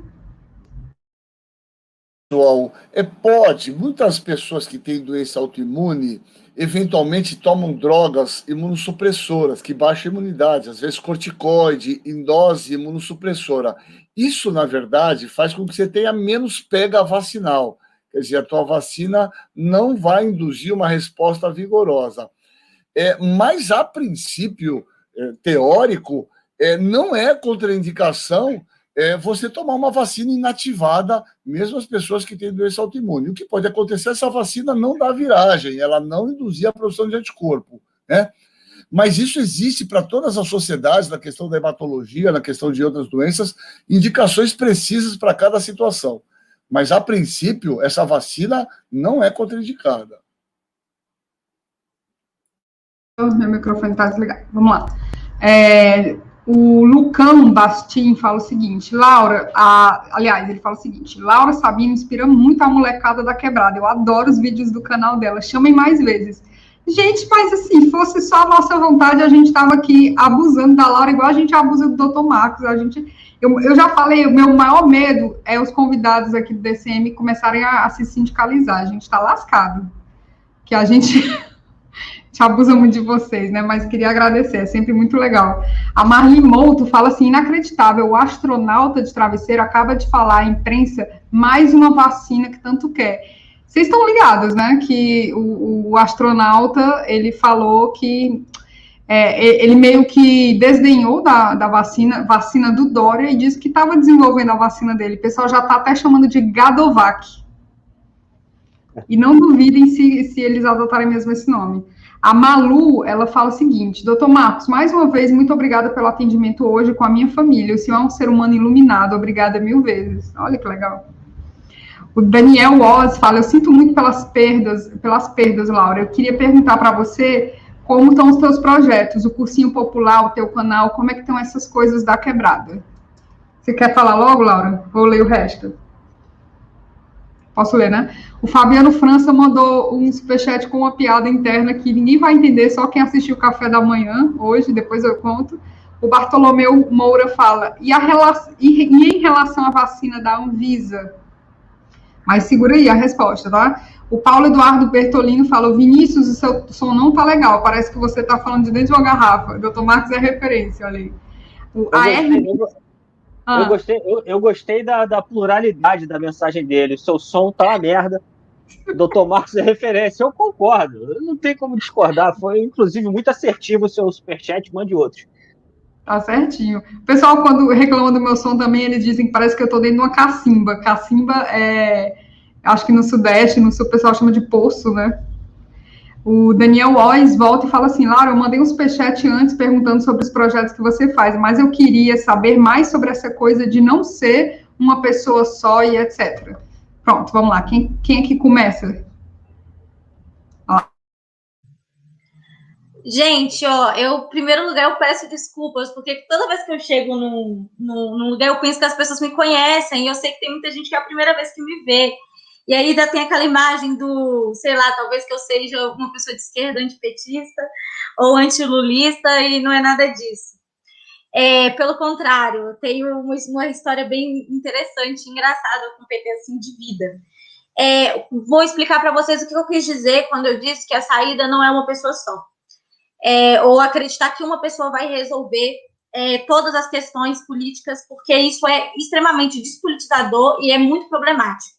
Pessoal, pode. Muitas pessoas que têm doença autoimune eventualmente tomam drogas imunossupressoras, que baixam a imunidade, às vezes corticoide, em dose imunossupressora. Isso, na verdade, faz com que você tenha menos pega vacinal. Quer dizer, a tua vacina não vai induzir uma resposta vigorosa. Mas, a princípio teórico, não é contraindicação você tomar uma vacina inativada, mesmo as pessoas que têm doença autoimune. O que pode acontecer é essa vacina não dar viragem, ela não induzir a produção de anticorpo, né? Mas isso existe para todas as sociedades, na questão da hematologia, na questão de outras doenças, indicações precisas para cada situação. Mas, a princípio, essa vacina não é contraindicada. Meu microfone está desligado. Vamos lá. O Lucão Bastin fala o seguinte, Laura, ele fala o seguinte, Laura Sabino inspira muito a molecada da quebrada, eu adoro os vídeos do canal dela, chamem mais vezes. Gente, mas assim, fosse só a nossa vontade, a gente estava aqui abusando da Laura, igual a gente abusa do Dr. Marcos. Eu já falei, o meu maior medo é os convidados aqui do DCM começarem a se sindicalizar. A gente está lascado. Que a gente abusa muito de vocês, né? Mas queria agradecer, é sempre muito legal. A Marli Mouto fala assim: inacreditável, o astronauta de travesseiro acaba de falar à imprensa mais uma vacina que tanto quer. Vocês estão ligados, né? Que o astronauta, ele falou que ele meio que desdenhou da vacina do Dória, e disse que estava desenvolvendo a vacina dele. O pessoal já está até chamando de Gadovac. E não duvidem se eles adotarem mesmo esse nome. A Malu, ela fala o seguinte: Dr. Marcos, mais uma vez, muito obrigada pelo atendimento hoje com a minha família. O senhor é um ser humano iluminado, obrigada 1000 vezes. Olha que legal. O Daniel Oz fala: eu sinto muito pelas perdas, Laura. Eu queria perguntar para você como estão os teus projetos, o cursinho popular, o teu canal, como é que estão essas coisas da quebrada? Você quer falar logo, Laura? Vou ler o resto. Posso ler, né? O Fabiano França mandou um superchat com uma piada interna que ninguém vai entender, só quem assistiu o Café da Manhã hoje, depois eu conto. O Bartolomeu Moura fala: e em relação à vacina da Anvisa? Mas segura aí a resposta, tá? O Paulo Eduardo Bertolino falou: Vinícius, o seu som não tá legal, parece que você tá falando de dentro de uma garrafa. Dr. Marcos é referência, olha aí. Eu gostei da pluralidade da mensagem dele. O seu som tá uma merda. Dr. Marcos é referência. Eu concordo. Não tem como discordar. Foi, inclusive, muito assertivo o seu superchat. Mande outros. Tá certinho. O pessoal, quando reclama do meu som também, eles dizem que parece que eu tô dentro de uma cacimba. Cacimba acho que no Sudeste, no Sul, o pessoal chama de poço, né? O Daniel Oz volta e fala assim: Laura, eu mandei um superchat antes perguntando sobre os projetos que você faz, mas eu queria saber mais sobre essa coisa de não ser uma pessoa só e etc. Pronto, vamos lá. Quem é que começa? Gente, ó, em primeiro lugar, eu peço desculpas, porque toda vez que eu chego num lugar, eu penso que as pessoas me conhecem, e eu sei que tem muita gente que é a primeira vez que me vê. E aí ainda tem aquela imagem do, sei lá, talvez que eu seja uma pessoa de esquerda, antipetista ou antilulista, e não é nada disso. Pelo contrário, eu tenho uma história bem interessante, engraçada com o PT, assim, de vida. Vou explicar para vocês o que eu quis dizer quando eu disse que a saída não é uma pessoa só. Ou acreditar que uma pessoa vai resolver todas as questões políticas, porque isso é extremamente despolitizador e é muito problemático.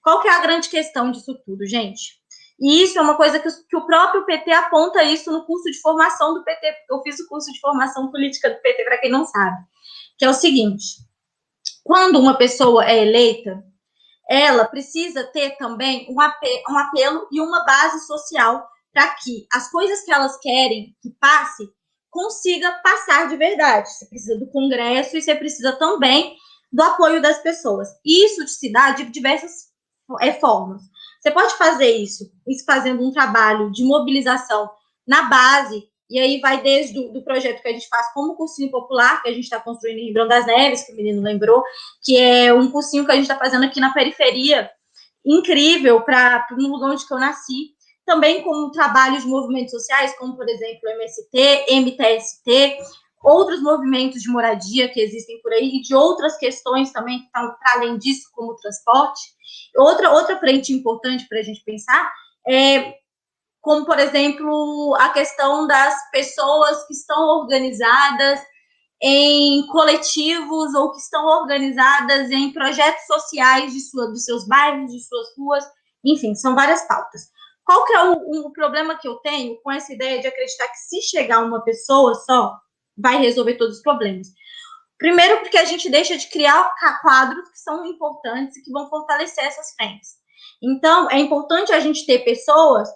Qual que é a grande questão disso tudo, gente? E isso é uma coisa que o próprio PT aponta isso no curso de formação do PT, porque eu fiz o curso de formação política do PT, para quem não sabe, que é o seguinte: quando uma pessoa é eleita, ela precisa ter também um apelo e uma base social para que as coisas que elas querem que passe, consiga passar de verdade. Você precisa do Congresso e você precisa também do apoio das pessoas. E isso se dá de diversas formas. Você pode fazer isso fazendo um trabalho de mobilização na base, e aí vai desde o projeto que a gente faz como cursinho popular, que a gente está construindo em Ribeirão das Neves, que o menino lembrou, que é um cursinho que a gente está fazendo aqui na periferia, incrível, para um lugar onde eu nasci. Também com trabalhos de movimentos sociais, como, por exemplo, o MST, MTST, outros movimentos de moradia que existem por aí, e de outras questões também que estão para além disso, como o transporte. Outra frente importante para a gente pensar como, por exemplo, a questão das pessoas que estão organizadas em coletivos ou que estão organizadas em projetos sociais de seus bairros, de suas ruas, enfim, são várias pautas. Qual que é o problema que eu tenho com essa ideia de acreditar que se chegar uma pessoa só, vai resolver todos os problemas? Primeiro, porque a gente deixa de criar quadros que são importantes e que vão fortalecer essas frentes. Então, é importante a gente ter pessoas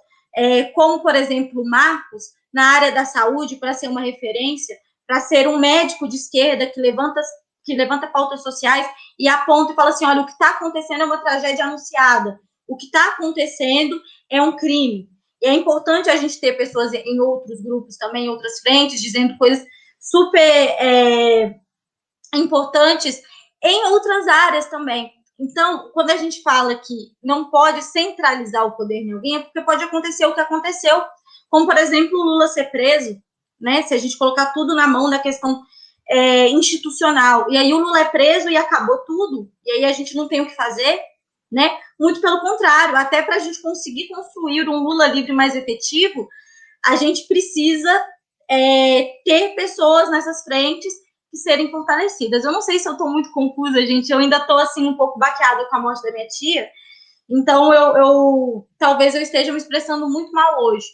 como, por exemplo, o Marcos, na área da saúde, para ser uma referência, para ser um médico de esquerda que levanta pautas sociais e aponta e fala assim: olha, o que está acontecendo é uma tragédia anunciada, o que está acontecendo é um crime. E é importante a gente ter pessoas em outros grupos também, em outras frentes, dizendo coisas super importantes em outras áreas também. Então, quando a gente fala que não pode centralizar o poder em alguém, é porque pode acontecer o que aconteceu como, por exemplo, o Lula ser preso, né? Se a gente colocar tudo na mão da questão institucional, e aí o Lula é preso e acabou tudo, e aí a gente não tem o que fazer, né? Muito pelo contrário, até para a gente conseguir construir um Lula livre mais efetivo, a gente precisa ter pessoas nessas frentes que serem fortalecidas. Eu não sei se eu estou muito confusa, gente, eu ainda estou assim um pouco baqueada com a morte da minha tia, então talvez eu esteja me expressando muito mal hoje.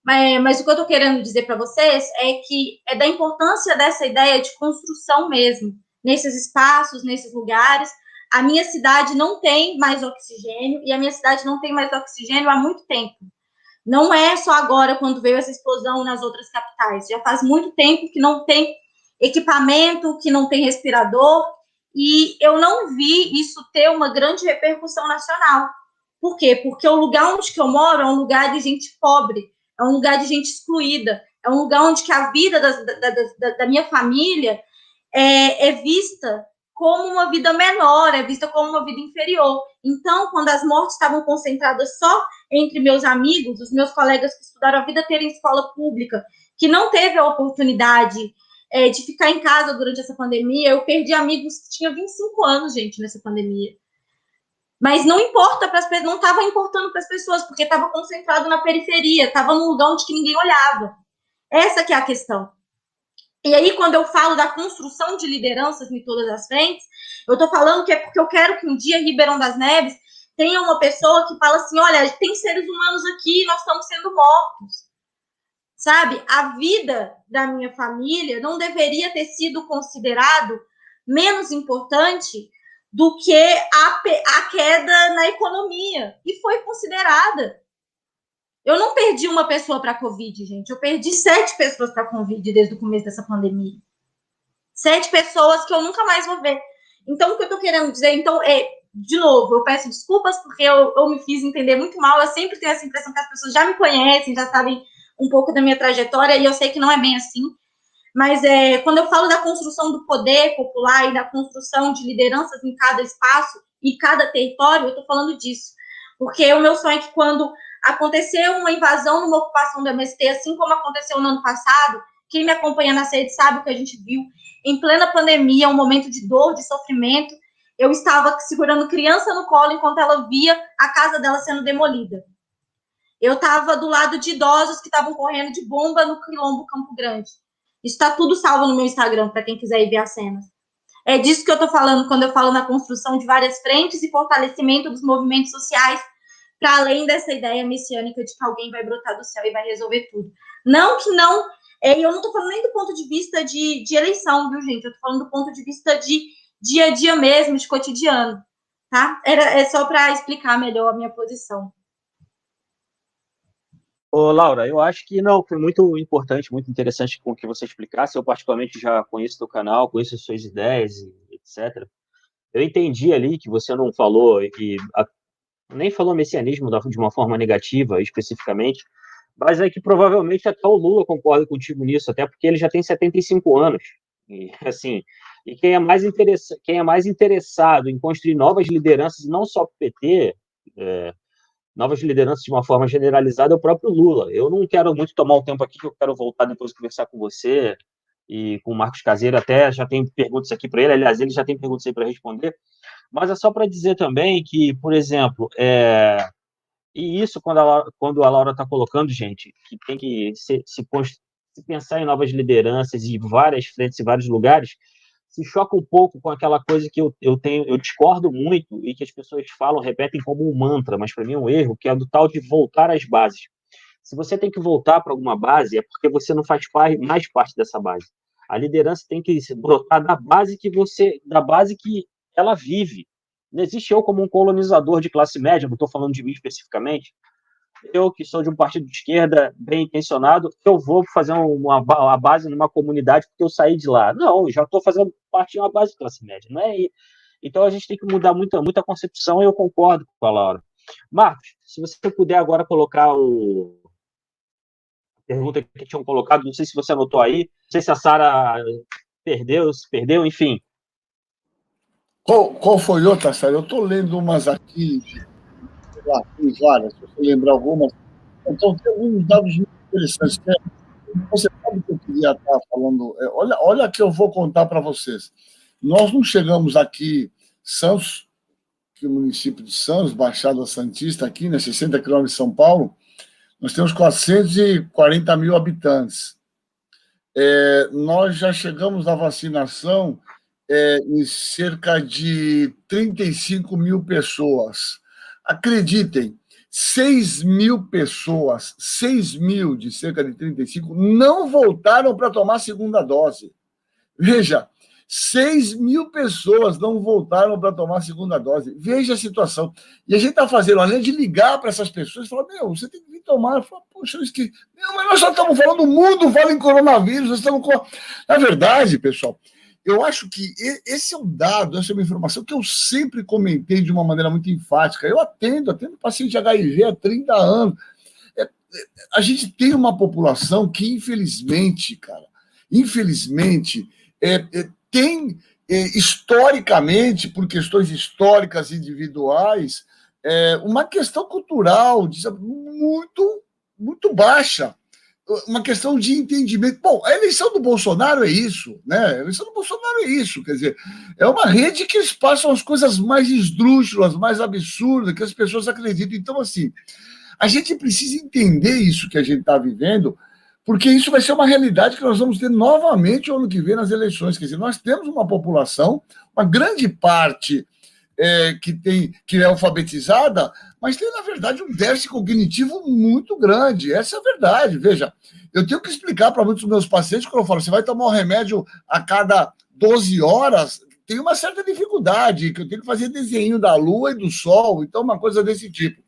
Mas o que eu estou querendo dizer para vocês é que é da importância dessa ideia de construção mesmo, nesses espaços, nesses lugares. A minha cidade não tem mais oxigênio, e a minha cidade não tem mais oxigênio há muito tempo. Não é só agora, quando veio essa explosão nas outras capitais. Já faz muito tempo que não tem equipamento, que não tem respirador, e eu não vi isso ter uma grande repercussão nacional. Por quê? Porque o lugar onde que eu moro é um lugar de gente pobre, é um lugar de gente excluída, é um lugar onde que a vida da minha família é vista como uma vida menor, é vista como uma vida inferior. Então, quando as mortes estavam concentradas só entre meus amigos, os meus colegas que estudaram a vida inteira em escola pública, que não teve a oportunidade de ficar em casa durante essa pandemia, eu perdi amigos que tinham 25 anos, gente, nessa pandemia. Mas não importa para as pessoas, não estava importando para as pessoas, porque estava concentrado na periferia, estava num lugar onde que ninguém olhava. Essa que é a questão. E aí, quando eu falo da construção de lideranças em todas as frentes, eu estou falando que é porque eu quero que um dia Ribeirão das Neves tenha uma pessoa que fala assim, olha, tem seres humanos aqui, nós estamos sendo mortos. Sabe? A vida da minha família não deveria ter sido considerado menos importante do que a queda na economia. E foi considerada. Eu não perdi uma pessoa para a Covid, gente. Eu perdi 7 pessoas para a Covid desde o começo dessa pandemia. 7 pessoas que eu nunca mais vou ver. Então, o que eu estou querendo dizer, de novo, eu peço desculpas porque eu me fiz entender muito mal. Eu sempre tenho essa impressão que as pessoas já me conhecem, já sabem um pouco da minha trajetória, e eu sei que não é bem assim. Mas quando eu falo da construção do poder popular e da construção de lideranças em cada espaço e cada território, eu estou falando disso. Porque o meu sonho é que quando aconteceu uma invasão numa ocupação do MST, assim como aconteceu no ano passado, quem me acompanha na sede sabe o que a gente viu, em plena pandemia, um momento de dor, de sofrimento, eu estava segurando criança no colo enquanto ela via a casa dela sendo demolida. Eu estava do lado de idosos que estavam correndo de bomba no Quilombo Campo Grande. Isso está tudo salvo no meu Instagram, para quem quiser ir ver as cenas. É disso que eu estou falando quando eu falo na construção de várias frentes e fortalecimento dos movimentos sociais, para além dessa ideia messiânica de que alguém vai brotar do céu e vai resolver tudo. Não que não... eu não estou falando nem do ponto de vista de eleição, viu, gente? Eu estou falando do ponto de vista de dia a dia mesmo, de cotidiano, tá? É só para explicar melhor a minha posição. Ô, Laura, eu acho que não, foi muito importante, muito interessante com que você explicasse. Eu, particularmente, já conheço o teu canal, conheço as suas ideias, etc. Eu entendi ali que você não falou, nem falou messianismo de uma forma negativa, especificamente, mas é que provavelmente até o Lula concorda contigo nisso, até porque ele já tem 75 anos. E, assim, e quem é mais interessado em construir novas lideranças, não só para o PT, novas lideranças de uma forma generalizada, é o próprio Lula. Eu não quero muito tomar o tempo aqui, que eu quero voltar depois conversar com você e com o Marcos Caseiro, até já tem perguntas aqui para ele, aliás, ele já tem perguntas aí para responder, mas é só para dizer também que, por exemplo, e isso quando a Laura está colocando, gente, que tem que se pensar em novas lideranças e várias frentes e vários lugares, se choca um pouco com aquela coisa que eu discordo muito e que as pessoas falam, repetem como um mantra, mas para mim é um erro, que é do tal de voltar às bases. Se você tem que voltar para alguma base, é porque você não faz mais parte dessa base. A liderança tem que brotar da base que ela vive. Não existe eu como um colonizador de classe média, não estou falando de mim especificamente. Eu, que sou de um partido de esquerda bem intencionado, eu vou fazer uma base numa comunidade porque eu saí de lá. Não, eu já estou fazendo parte de uma base de classe média. Não é? Então, a gente tem que mudar muita concepção e eu concordo com a Laura. Marcos, se você puder agora colocar a pergunta que tinham colocado, não sei se você anotou aí, não sei se a Sara se perdeu, enfim. Qual foi outra, Sara? Eu estou lendo umas aqui, sei lá, tem várias, se eu lembrar algumas. Então, tem alguns dados interessante. Você sabe o que eu queria estar falando? Olha que eu vou contar para vocês. Nós não chegamos aqui, Santos, que é o município de Santos, Baixada Santista, aqui, né, 60 quilômetros de São Paulo, nós temos 440 mil habitantes. Nós já chegamos na vacinação em cerca de 35 mil pessoas. Acreditem, 6 mil pessoas, 6 mil de cerca de 35, não voltaram para tomar a segunda dose. Veja, 6 mil pessoas não voltaram para tomar a segunda dose. Veja a situação. E a gente está fazendo, além de ligar para essas pessoas, falar, você tem que vir tomar. Eu falo, poxa, eu esqueci. Mas nós só estamos falando, o mundo fala em coronavírus, nós estamos com... Na verdade, pessoal, eu acho que esse é um dado, essa é uma informação que eu sempre comentei de uma maneira muito enfática. Eu atendo paciente HIV há 30 anos. A gente tem uma população que, infelizmente, tem, historicamente, por questões históricas individuais, uma questão cultural muito, muito baixa. Uma questão de entendimento. Bom, a eleição do Bolsonaro é isso, né? A eleição do Bolsonaro é isso, quer dizer, é uma rede que eles passam as coisas mais esdrúxulas, mais absurdas, que as pessoas acreditam. Então, assim, a gente precisa entender isso que a gente está vivendo, porque isso vai ser uma realidade que nós vamos ter novamente o ano que vem nas eleições. Quer dizer, nós temos uma população, uma grande parte que é alfabetizada, mas tem, na verdade, um déficit cognitivo muito grande. Essa é a verdade. Veja, eu tenho que explicar para muitos dos meus pacientes, quando eu falo, você vai tomar um remédio a cada 12 horas, tem uma certa dificuldade, que eu tenho que fazer desenho da lua e do sol, então uma coisa desse tipo.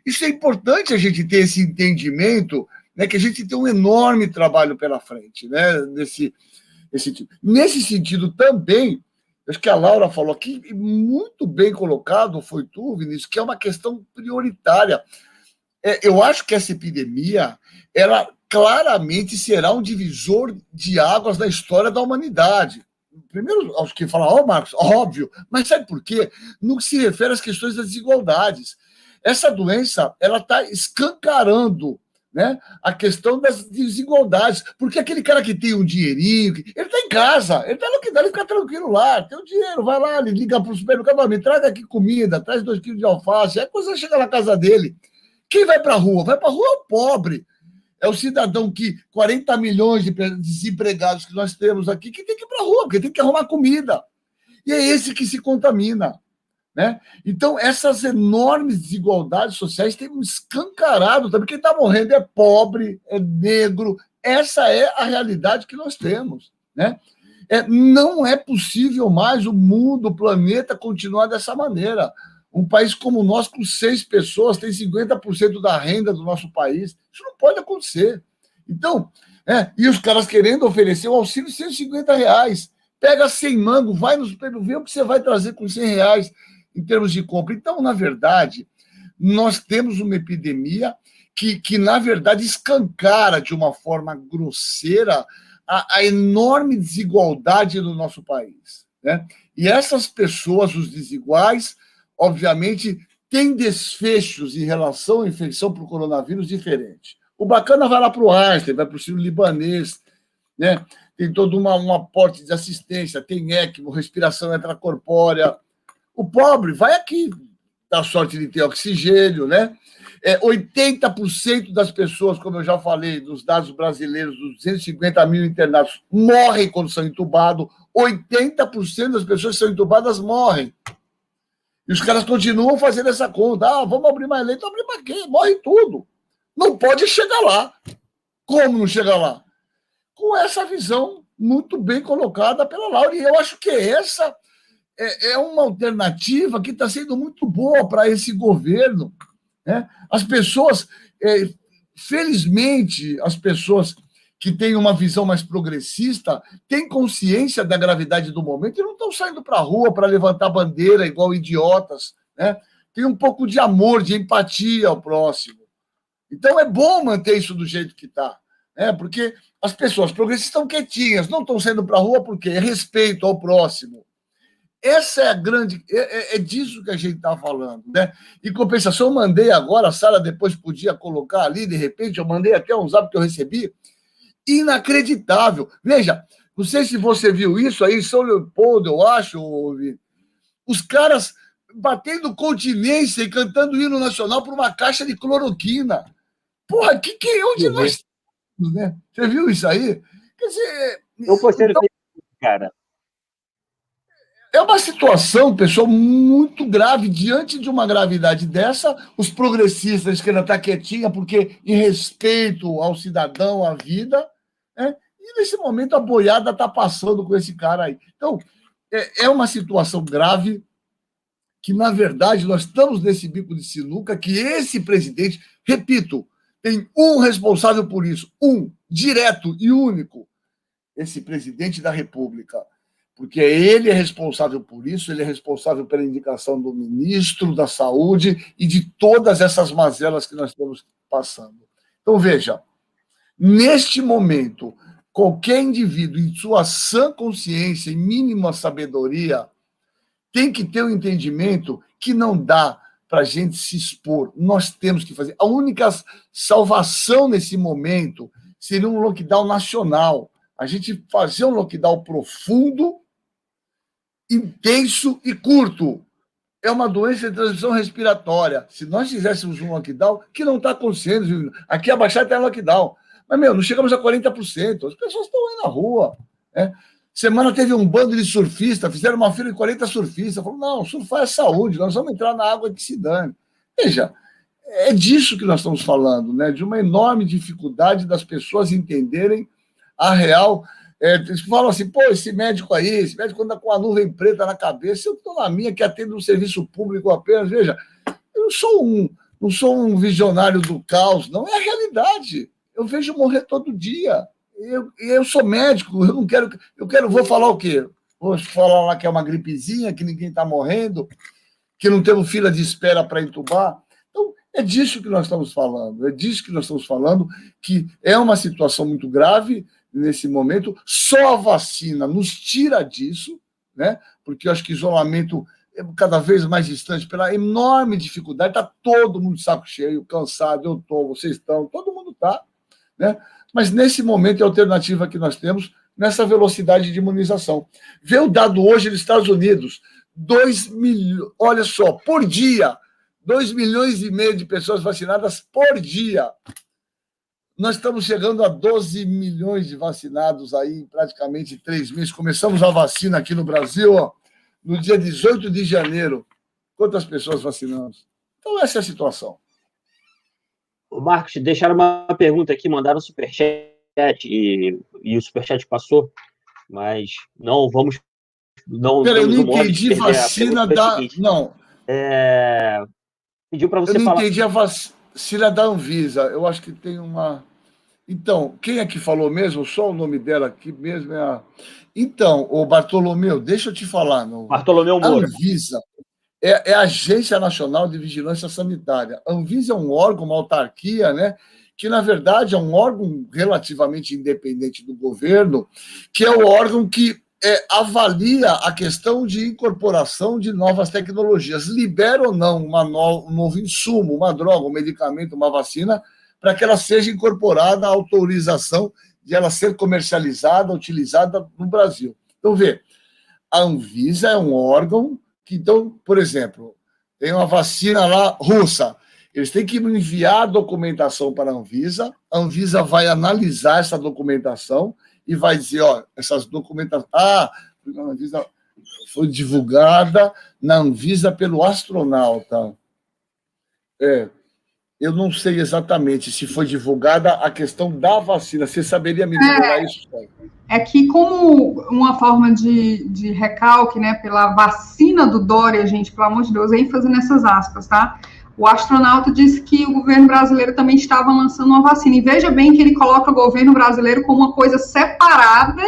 Isso é importante a gente ter esse entendimento, né, que a gente tem um enorme trabalho pela frente, né, nesse sentido também. Acho que a Laura falou aqui, muito bem colocado, foi tu, Vinícius, que é uma questão prioritária. Eu acho que essa epidemia, ela claramente será um divisor de águas na história da humanidade. Primeiro, aos que falam, Marcos, óbvio, mas sabe por quê? No que se refere às questões das desigualdades. Essa doença, ela está escancarando, né, a questão das desigualdades, porque aquele cara que tem um dinheirinho, ele está em casa, ele está no que dá, ele fica tranquilo lá, tem o dinheiro, vai lá, ele liga para o supermercado, me traga aqui comida, traz 2 quilos de alface, aí a coisa chega na casa dele. Quem vai para a rua? Vai para a rua é o pobre, é o cidadão que 40 milhões de desempregados que nós temos aqui, que tem que ir para a rua, porque tem que arrumar comida, e é esse que se contamina. Né? Então, essas enormes desigualdades sociais têm um escancarado também. Quem está morrendo é pobre, é negro. Essa é a realidade que nós temos. Né? Não é possível mais o mundo, o planeta, continuar dessa maneira. Um país como o nosso, com 6 pessoas, tem 50% da renda do nosso país. Isso não pode acontecer. Então, e os caras querendo oferecer o auxílio de R$150. Pega 100 mango, vai no supermercado, vê o que você vai trazer com R$100 em termos de compra. Então, na verdade, nós temos uma epidemia que na verdade, escancara de uma forma grosseira a enorme desigualdade no nosso país. Né? E essas pessoas, os desiguais, obviamente, têm desfechos em relação à infecção por coronavírus diferentes. O bacana vai lá para o Einstein, vai para o Sírio-Libanês, né? Tem todo um aporte de assistência, tem ECMO, respiração extracorpórea. O pobre vai aqui, dá sorte de ter oxigênio, né? 80% das pessoas, como eu já falei, dos dados brasileiros, dos 250 mil internados, morrem quando são entubados. 80% das pessoas que são entubadas morrem. E os caras continuam fazendo essa conta. Vamos abrir mais leito. Abrir para quê? Morre tudo. Não pode chegar lá. Como não chegar lá? Com essa visão muito bem colocada pela Laura. E eu acho que essa é uma alternativa que está sendo muito boa para esse governo. Né? As pessoas, felizmente, as pessoas que têm uma visão mais progressista têm consciência da gravidade do momento e não estão saindo para a rua para levantar bandeira igual idiotas. Né? Tem um pouco de amor, de empatia ao próximo. Então é bom manter isso do jeito que está. Porque as pessoas progressistas estão quietinhas, não estão saindo para a rua porque é respeito ao próximo. Essa é a grande... É disso que a gente está falando, né? Em compensação, eu mandei agora, a Sara depois podia colocar ali, de repente, eu mandei até um zap que eu recebi, inacreditável. Veja, não sei se você viu isso aí em São Leopoldo, eu acho, os caras batendo continência e cantando o hino nacional por uma caixa de cloroquina. Porra, onde nós estamos, né? Você viu isso aí? Quer dizer... Eu postei no Facebook, cara. É uma situação, pessoal, muito grave. Diante de uma gravidade dessa, os progressistas querem estar quietinha porque em respeito ao cidadão, à vida, né? E nesse momento a boiada está passando com esse cara aí. Então, é uma situação grave que, na verdade, nós estamos nesse bico de sinuca que esse presidente, repito, tem um responsável por isso, um, direto e único, esse presidente da República. Porque ele é responsável por isso, ele é responsável pela indicação do ministro da Saúde e de todas essas mazelas que nós estamos passando. Então, veja, neste momento, qualquer indivíduo, em sua sã consciência e mínima sabedoria, tem que ter um entendimento que não dá para a gente se expor. Nós temos que fazer. A única salvação nesse momento seria um lockdown nacional. A gente fazer um lockdown profundo, intenso e curto. É uma doença de transmissão respiratória. Se nós fizéssemos um lockdown, que não está acontecendo, aqui a Baixada está em lockdown, mas, não chegamos a 40%, as pessoas estão aí na rua, né? Semana teve um bando de surfistas, fizeram uma fila de 40 surfistas, falaram, não, surfar é saúde, nós vamos entrar na água que se dane. Veja, é disso que nós estamos falando, né? De uma enorme dificuldade das pessoas entenderem a real... Eles falam assim, pô, esse médico anda com a nuvem preta na cabeça, eu estou na minha, que atendo um serviço público apenas. Veja, eu não sou um visionário do caos, não, é a realidade. Eu vejo morrer todo dia. Eu sou médico, eu não quero... Vou falar o quê? Vou falar lá que é uma gripezinha, que ninguém está morrendo, que não temos fila de espera para entubar. Então, é disso que nós estamos falando, que é uma situação muito grave nesse momento. Só a vacina nos tira disso, né? Porque eu acho que isolamento é cada vez mais distante pela enorme dificuldade. Está todo mundo de saco cheio, cansado, eu estou, vocês estão, todo mundo está, né? Mas nesse momento é a alternativa que nós temos nessa velocidade de imunização. Vê o dado hoje nos Estados Unidos, 2 milhões, olha só, por dia, 2,5 milhões de pessoas vacinadas por dia. Nós estamos chegando a 12 milhões de vacinados aí em praticamente 3 meses. Começamos a vacina aqui no Brasil, ó, no dia 18 de janeiro. Quantas pessoas vacinamos? Então, essa é a situação. O Marcos, deixaram uma pergunta aqui, mandaram um superchat e o superchat passou, mas não vamos... Peraí, eu não entendi vacina da... Não. Pediu para você falar... Eu não entendi a vacina da Anvisa. Eu acho que tem uma... Então, quem é que falou mesmo? Só o nome dela aqui mesmo é a... Então, o Bartolomeu, deixa eu te falar. Bartolomeu Moura. A Anvisa é a Agência Nacional de Vigilância Sanitária. A Anvisa é um órgão, uma autarquia, né, que, na verdade, é um órgão relativamente independente do governo, que é o órgão que avalia a questão de incorporação de novas tecnologias. Libera ou não um novo insumo, uma droga, um medicamento, uma vacina, para que ela seja incorporada à autorização de ela ser comercializada, utilizada no Brasil. Então, vê, a Anvisa é um órgão que, então, por exemplo, tem uma vacina lá russa, eles têm que enviar a documentação para a Anvisa vai analisar essa documentação e vai dizer, ó, essas documentações... a Anvisa foi divulgada na Anvisa pelo astronauta. Eu não sei exatamente se foi divulgada a questão da vacina. Você saberia me dizer isso? É que, como uma forma de recalque, né, pela vacina do Dória, gente, pelo amor de Deus, ênfase nessas aspas, tá? O astronauta disse que o governo brasileiro também estava lançando uma vacina. E veja bem que ele coloca o governo brasileiro como uma coisa separada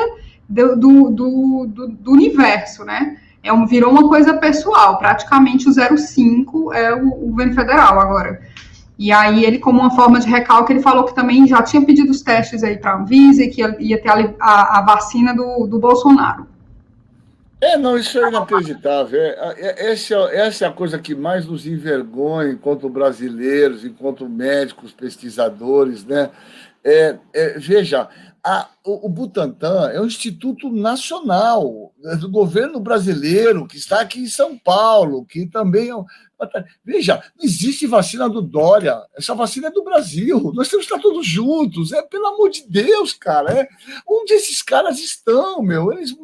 do universo, né? Virou uma coisa pessoal. Praticamente o 05 é o governo federal agora. E aí ele, como uma forma de recalque, ele falou que também já tinha pedido os testes aí para a Anvisa e que ia ter a vacina do Bolsonaro. Não, isso é inacreditável. Essa é a coisa que mais nos envergonha enquanto brasileiros, enquanto médicos, pesquisadores, né? Veja, o Butantan é um instituto nacional do governo brasileiro, que está aqui em São Paulo, que também Veja, não existe vacina do Dória, essa vacina é do Brasil, nós temos que estar todos juntos, pelo amor de Deus, cara, onde esses caras estão, meu? Eles,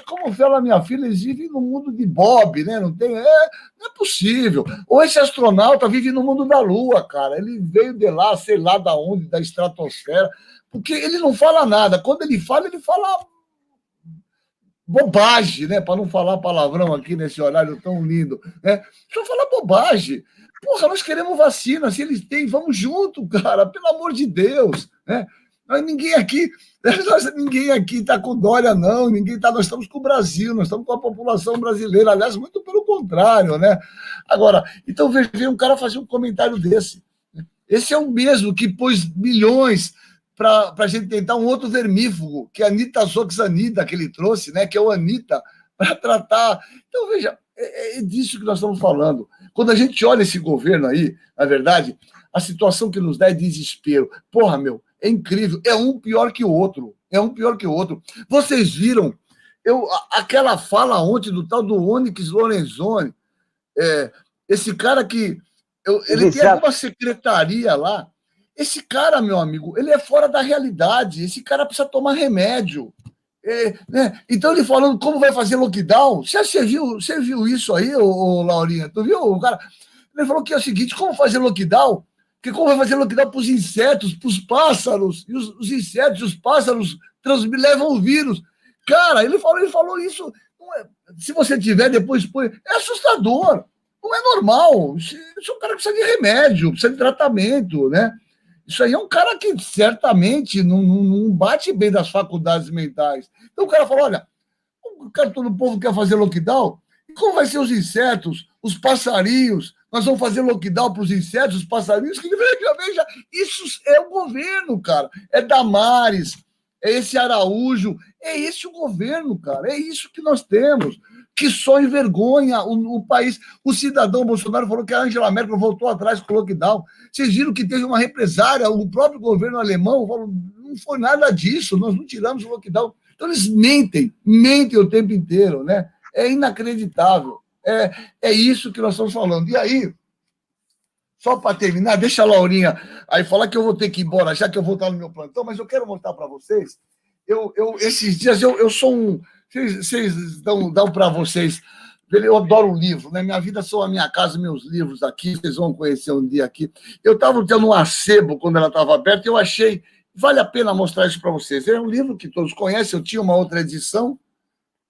como fala minha filha, eles vivem no mundo de Bob, né? Não é possível. Ou esse astronauta vive no mundo da Lua, cara, ele veio de lá, sei lá da onde, da estratosfera, porque ele não fala nada, quando ele fala bobagem, né? Para não falar palavrão aqui nesse horário tão lindo, né? Só falar bobagem. Porra, nós queremos vacina, se eles têm, vamos junto, cara, pelo amor de Deus, né? Ninguém aqui está com Dória, não, nós estamos com o Brasil, nós estamos com a população brasileira, aliás, muito pelo contrário, né? Agora, então veja um cara fazer um comentário desse. Esse é o mesmo que pôs milhões para a gente tentar um outro vermífugo, que é a nitazoxanida que ele trouxe, né, que é o Anita, para tratar. Então, veja, é disso que nós estamos falando. Quando a gente olha esse governo aí, na verdade, a situação que nos dá é desespero. Porra, meu, é incrível. É um pior que o outro. Vocês viram aquela fala ontem do tal do Onyx Lorenzoni, esse cara que... ele tem alguma secretaria lá. Esse cara, meu amigo, ele é fora da realidade. Esse cara precisa tomar remédio. Né? Então, ele falando como vai fazer lockdown. Você viu isso aí, Laurinha? Tu viu? O cara, ele falou que é o seguinte, como fazer lockdown? Que como vai fazer lockdown para os insetos, para os pássaros, e os insetos, os pássaros levam o vírus. Cara, ele falou isso. Se você tiver, depois põe. É assustador. Não é normal. Isso é um cara que precisa de remédio, precisa de tratamento, né? Isso aí é um cara que certamente não bate bem das faculdades mentais. Então o cara fala, olha, todo o povo quer fazer lockdown, e como vai ser os insetos, os passarinhos? Nós vamos fazer lockdown para os insetos, os passarinhos? Veja, isso é o governo, cara. É Damares, é esse Araújo, é esse o governo, cara. É isso que nós temos, que só envergonha o país. O cidadão Bolsonaro falou que a Angela Merkel voltou atrás com o lockdown. Vocês viram que teve uma represária, o próprio governo alemão falou, não foi nada disso, nós não tiramos o lockdown. Então eles mentem o tempo inteiro, né? É inacreditável. É isso que nós estamos falando. E aí, só para terminar, deixa a Laurinha aí falar que eu vou ter que ir embora, já que eu vou estar no meu plantão, mas eu quero mostrar para vocês, esses dias eu sou um... Vocês dão para vocês... Eu adoro um livro, né? Minha vida são a minha casa, meus livros aqui, vocês vão conhecer um dia aqui. Eu estava tendo um acebo quando ela estava aberta e eu achei, vale a pena mostrar isso para vocês. É um livro que todos conhecem, eu tinha uma outra edição,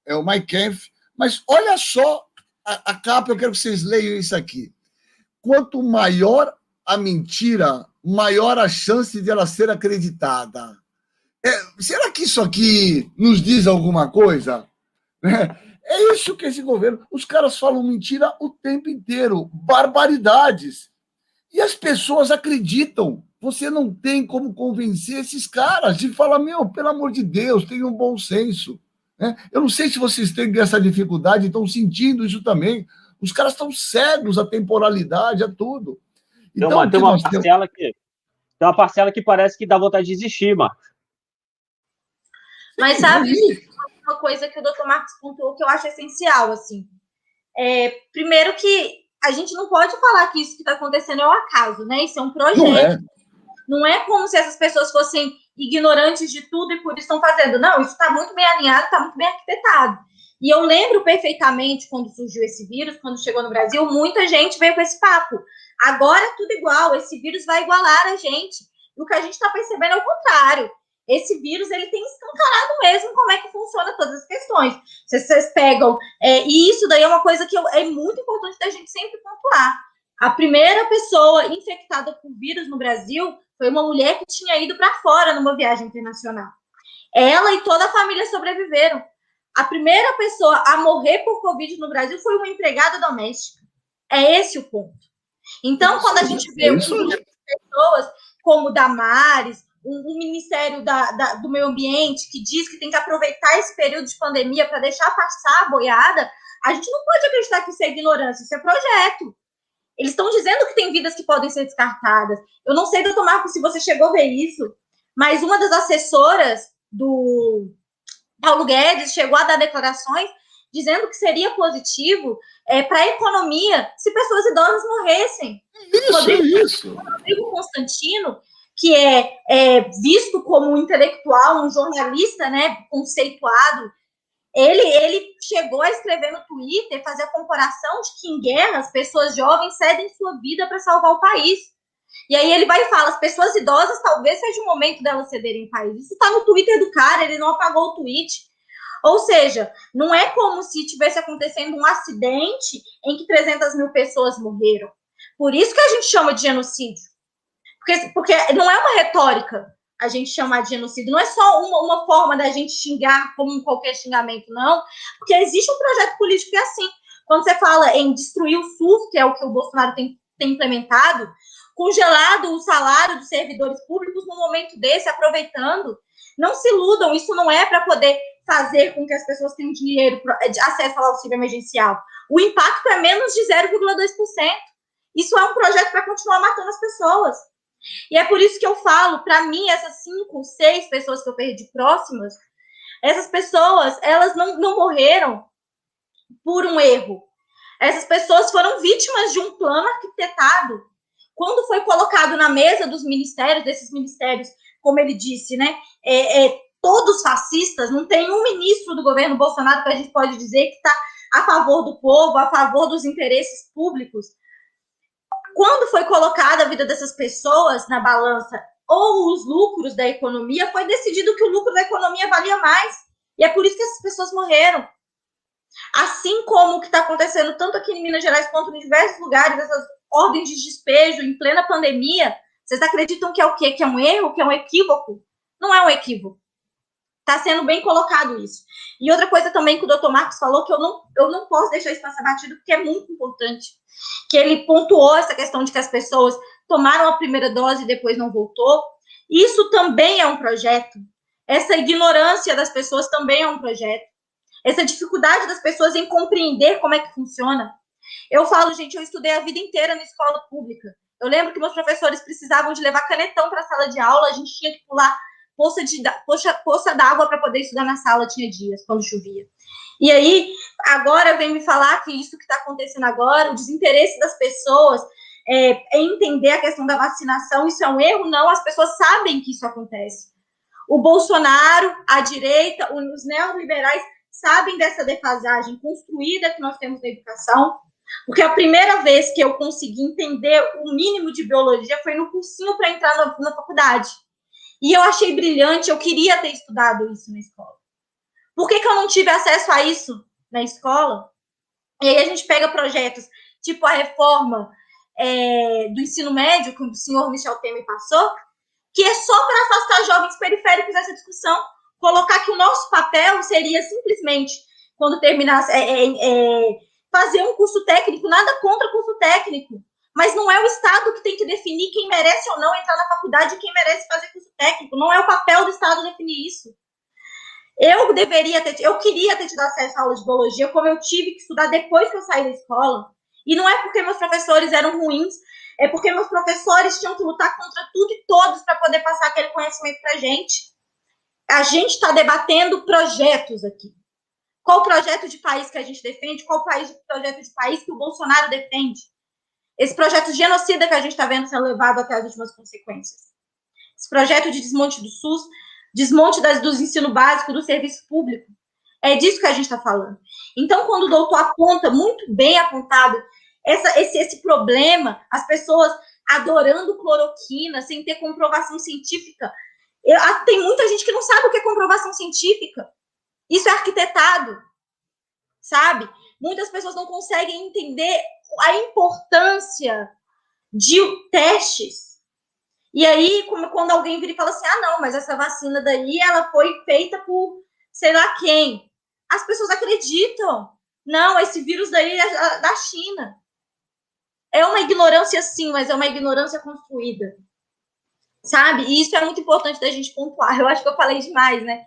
é o Mein Kampf, mas olha só a capa, eu quero que vocês leiam isso aqui. Quanto maior a mentira, maior a chance de ela ser acreditada. Será que isso aqui nos diz alguma coisa? É isso que esse governo... Os caras falam mentira o tempo inteiro, barbaridades. E as pessoas acreditam. Você não tem como convencer esses caras de falar, pelo amor de Deus, tenham um bom senso. Eu não sei se vocês têm essa dificuldade, estão sentindo isso também. Os caras estão cegos à temporalidade, a tudo. Então, tem uma parcela que parece que dá vontade de desistir, Marcos. Mas sabe, uma coisa que o Dr. Marcos pontuou que eu acho essencial, assim. Primeiro que a gente não pode falar que isso que está acontecendo é um acaso, né? Isso é um projeto. Não é como se essas pessoas fossem ignorantes de tudo e por isso estão fazendo. Não, isso está muito bem alinhado, está muito bem arquitetado. E eu lembro perfeitamente quando surgiu esse vírus, quando chegou no Brasil, muita gente veio com esse papo. Agora é tudo igual, esse vírus vai igualar a gente. E o que a gente está percebendo é o contrário. Esse vírus, ele tem escancarado mesmo como é que funciona todas as questões. Vocês pegam... e isso daí é uma coisa que é muito importante da gente sempre pontuar. A primeira pessoa infectada por vírus no Brasil foi uma mulher que tinha ido para fora numa viagem internacional. Ela e toda a família sobreviveram. A primeira pessoa a morrer por Covid no Brasil foi uma empregada doméstica. É esse o ponto. Então, quando a gente vê um grupo de pessoas como Damares, um Ministério do Meio Ambiente que diz que tem que aproveitar esse período de pandemia para deixar passar a boiada, a gente não pode acreditar que isso é ignorância, isso é projeto. Eles estão dizendo que tem vidas que podem ser descartadas. Eu não sei, doutor Marcos, se você chegou a ver isso, mas uma das assessoras do Paulo Guedes chegou a dar declarações dizendo que seria positivo para a economia se pessoas idosas morressem. Rodrigo Constantino, que é visto como um intelectual, um jornalista, né, conceituado, ele chegou a escrever no Twitter, fazer a comparação de que em guerras, pessoas jovens cedem sua vida para salvar o país. E aí ele vai e fala, as pessoas idosas talvez seja o momento delas cederem o país. Isso está no Twitter do cara, ele não apagou o tweet. Ou seja, não é como se tivesse acontecendo um acidente em que 300 mil pessoas morreram. Por isso que a gente chama de genocídio. Porque não é uma retórica a gente chamar de genocídio. Não é só uma forma da gente xingar como qualquer xingamento, não. Porque existe um projeto político que é assim. Quando você fala em destruir o SUS, que é o que o Bolsonaro tem implementado, congelado o salário dos servidores públicos no momento desse, aproveitando. Não se iludam, isso não é para poder fazer com que as pessoas tenham dinheiro, acesso ao auxílio emergencial. O impacto é menos de 0,2%. Isso é um projeto para continuar matando as pessoas. E é por isso que eu falo, para mim, essas 5, 6 pessoas que eu perdi próximas, essas pessoas, elas não morreram por um erro. Essas pessoas foram vítimas de um plano arquitetado. Quando foi colocado na mesa dos ministérios, desses ministérios, como ele disse, né, todos fascistas, não tem um ministro do governo Bolsonaro que a gente pode dizer que está a favor do povo, a favor dos interesses públicos. Quando foi colocada a vida dessas pessoas na balança ou os lucros da economia, foi decidido que o lucro da economia valia mais. E é por isso que essas pessoas morreram. Assim como o que está acontecendo tanto aqui em Minas Gerais quanto em diversos lugares, essas ordens de despejo em plena pandemia, vocês acreditam que é o quê? Que é um erro? Que é um equívoco? Não é um equívoco. Está sendo bem colocado isso. E outra coisa também que o doutor Marcos falou, que eu não posso deixar isso passar batido, porque é muito importante, que ele pontuou essa questão de que as pessoas tomaram a primeira dose e depois não voltou. Isso também é um projeto. Essa ignorância das pessoas também é um projeto. Essa dificuldade das pessoas em compreender como é que funciona. Eu falo, gente, eu estudei a vida inteira na escola pública. Eu lembro que meus professores precisavam de levar canetão para a sala de aula, a gente tinha que pular poça d'água para poder estudar na sala, tinha dias, quando chovia. E aí, agora vem me falar que isso que está acontecendo agora, o desinteresse das pessoas é entender a questão da vacinação, isso é um erro? Não, as pessoas sabem que isso acontece. O Bolsonaro, a direita, os neoliberais sabem dessa defasagem construída que nós temos na educação, porque a primeira vez que eu consegui entender o mínimo de biologia foi no cursinho para entrar na faculdade. E eu achei brilhante, eu queria ter estudado isso na escola. Por que eu não tive acesso a isso na escola? E aí a gente pega projetos tipo a reforma do ensino médio, que o senhor Michel Temer passou, que é só para afastar jovens periféricos dessa discussão, colocar que o nosso papel seria simplesmente, quando terminasse, fazer um curso técnico, nada contra curso técnico, mas não é o Estado que tem que definir quem merece ou não entrar na faculdade e quem merece fazer curso técnico. Não é o papel do Estado definir isso. Eu queria ter tido acesso à aula de biologia, como eu tive que estudar depois que eu saí da escola. E não é porque meus professores eram ruins, é porque meus professores tinham que lutar contra tudo e todos para poder passar aquele conhecimento para a gente. A gente está debatendo projetos aqui. Qual projeto de país que a gente defende? Qual projeto de país que o Bolsonaro defende? Esse projeto genocida que a gente está vendo sendo levado até as últimas consequências. Esse projeto de desmonte do SUS, desmonte dos ensino básico, do serviço público. É disso que a gente está falando. Então, quando o doutor aponta, muito bem apontado, esse problema, as pessoas adorando cloroquina, sem ter comprovação científica. Tem muita gente que não sabe o que é comprovação científica. Isso é arquitetado, sabe? Muitas pessoas não conseguem entender a importância de testes. E aí, quando alguém vira e fala assim, não, mas essa vacina daí, ela foi feita por sei lá quem. As pessoas acreditam. Não, esse vírus daí é da China. É uma ignorância, sim, mas é uma ignorância construída. sabe? E isso é muito importante da gente pontuar. Eu acho que eu falei demais, né?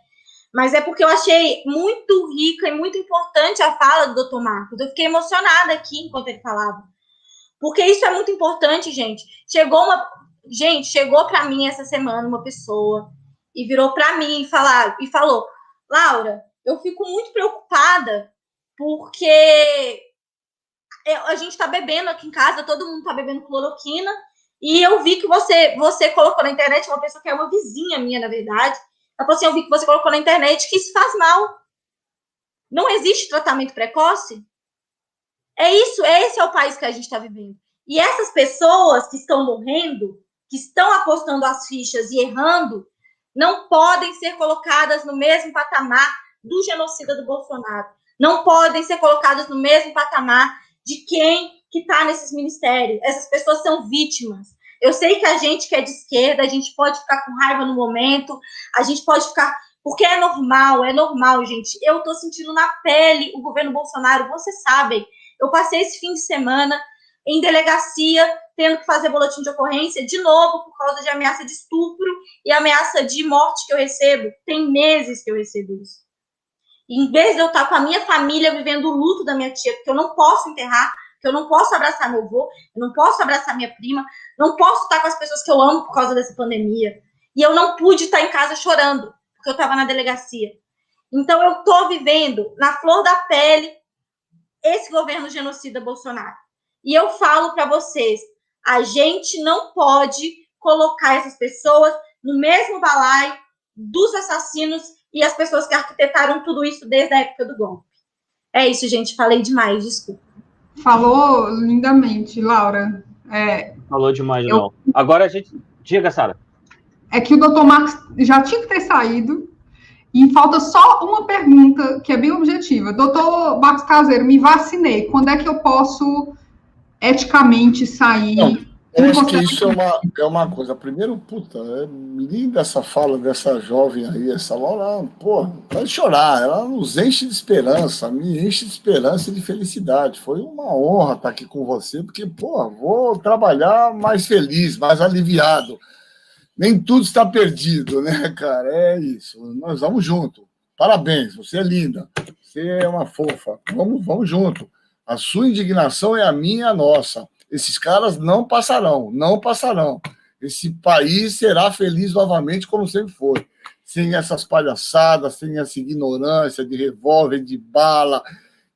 Mas é porque eu achei muito rica e muito importante a fala do Dr. Marcos. Eu fiquei emocionada aqui enquanto ele falava. Porque isso é muito importante, gente. Chegou para mim essa semana uma pessoa e virou para mim e falou: Laura, eu fico muito preocupada porque a gente está bebendo aqui em casa, todo mundo está bebendo cloroquina, e eu vi que você colocou na internet, uma pessoa que é uma vizinha minha, na verdade, ela falou assim: eu vi que você colocou na internet que isso faz mal. Não existe tratamento precoce? Esse é o país que a gente está vivendo. E essas pessoas que estão morrendo, que estão apostando as fichas e errando, não podem ser colocadas no mesmo patamar do genocida do Bolsonaro. Não podem ser colocadas no mesmo patamar de quem que está nesses ministérios. Essas pessoas são vítimas. Eu sei que a gente que é de esquerda, a gente pode ficar com raiva no momento, a gente pode ficar... Porque é normal, gente. Eu estou sentindo na pele o governo Bolsonaro, vocês sabem. Eu passei esse fim de semana em delegacia, tendo que fazer boletim de ocorrência, de novo, por causa de ameaça de estupro e ameaça de morte que eu recebo. Tem meses que eu recebo isso. E em vez de eu estar com a minha família vivendo o luto da minha tia, porque eu não posso enterrar, porque eu não posso abraçar meu avô, eu não posso abraçar minha prima, não posso estar com as pessoas que eu amo por causa dessa pandemia. E eu não pude estar em casa chorando, porque eu estava na delegacia. Então, eu estou vivendo, na flor da pele, esse governo genocida Bolsonaro. E eu falo para vocês, a gente não pode colocar essas pessoas no mesmo balaio dos assassinos e as pessoas que arquitetaram tudo isso desde a época do golpe. É isso, gente. Falei demais, desculpa. Falou lindamente, Laura. Falou demais, não. Agora a gente... Diga, Sara. É que o Dr. Marcos já tinha que ter saído e falta só uma pergunta que é bem objetiva. Doutor Marcos Caseiro, me vacinei. Quando é que eu posso eticamente sair? Não, eu acho que isso é uma coisa. Primeiro, puta, é linda essa fala dessa jovem aí, essa Laura, pô, vai chorar. Ela nos enche de esperança, me enche de esperança e de felicidade. Foi uma honra estar aqui com você, porque, pô, vou trabalhar mais feliz, mais aliviado. Nem tudo está perdido, né, cara? É isso. Nós vamos junto. Parabéns, você é linda. Você é uma fofa. Vamos junto. A sua indignação é a minha e a nossa. Esses caras não passarão. Esse país será feliz novamente, como sempre foi. Sem essas palhaçadas, sem essa ignorância de revólver, de bala,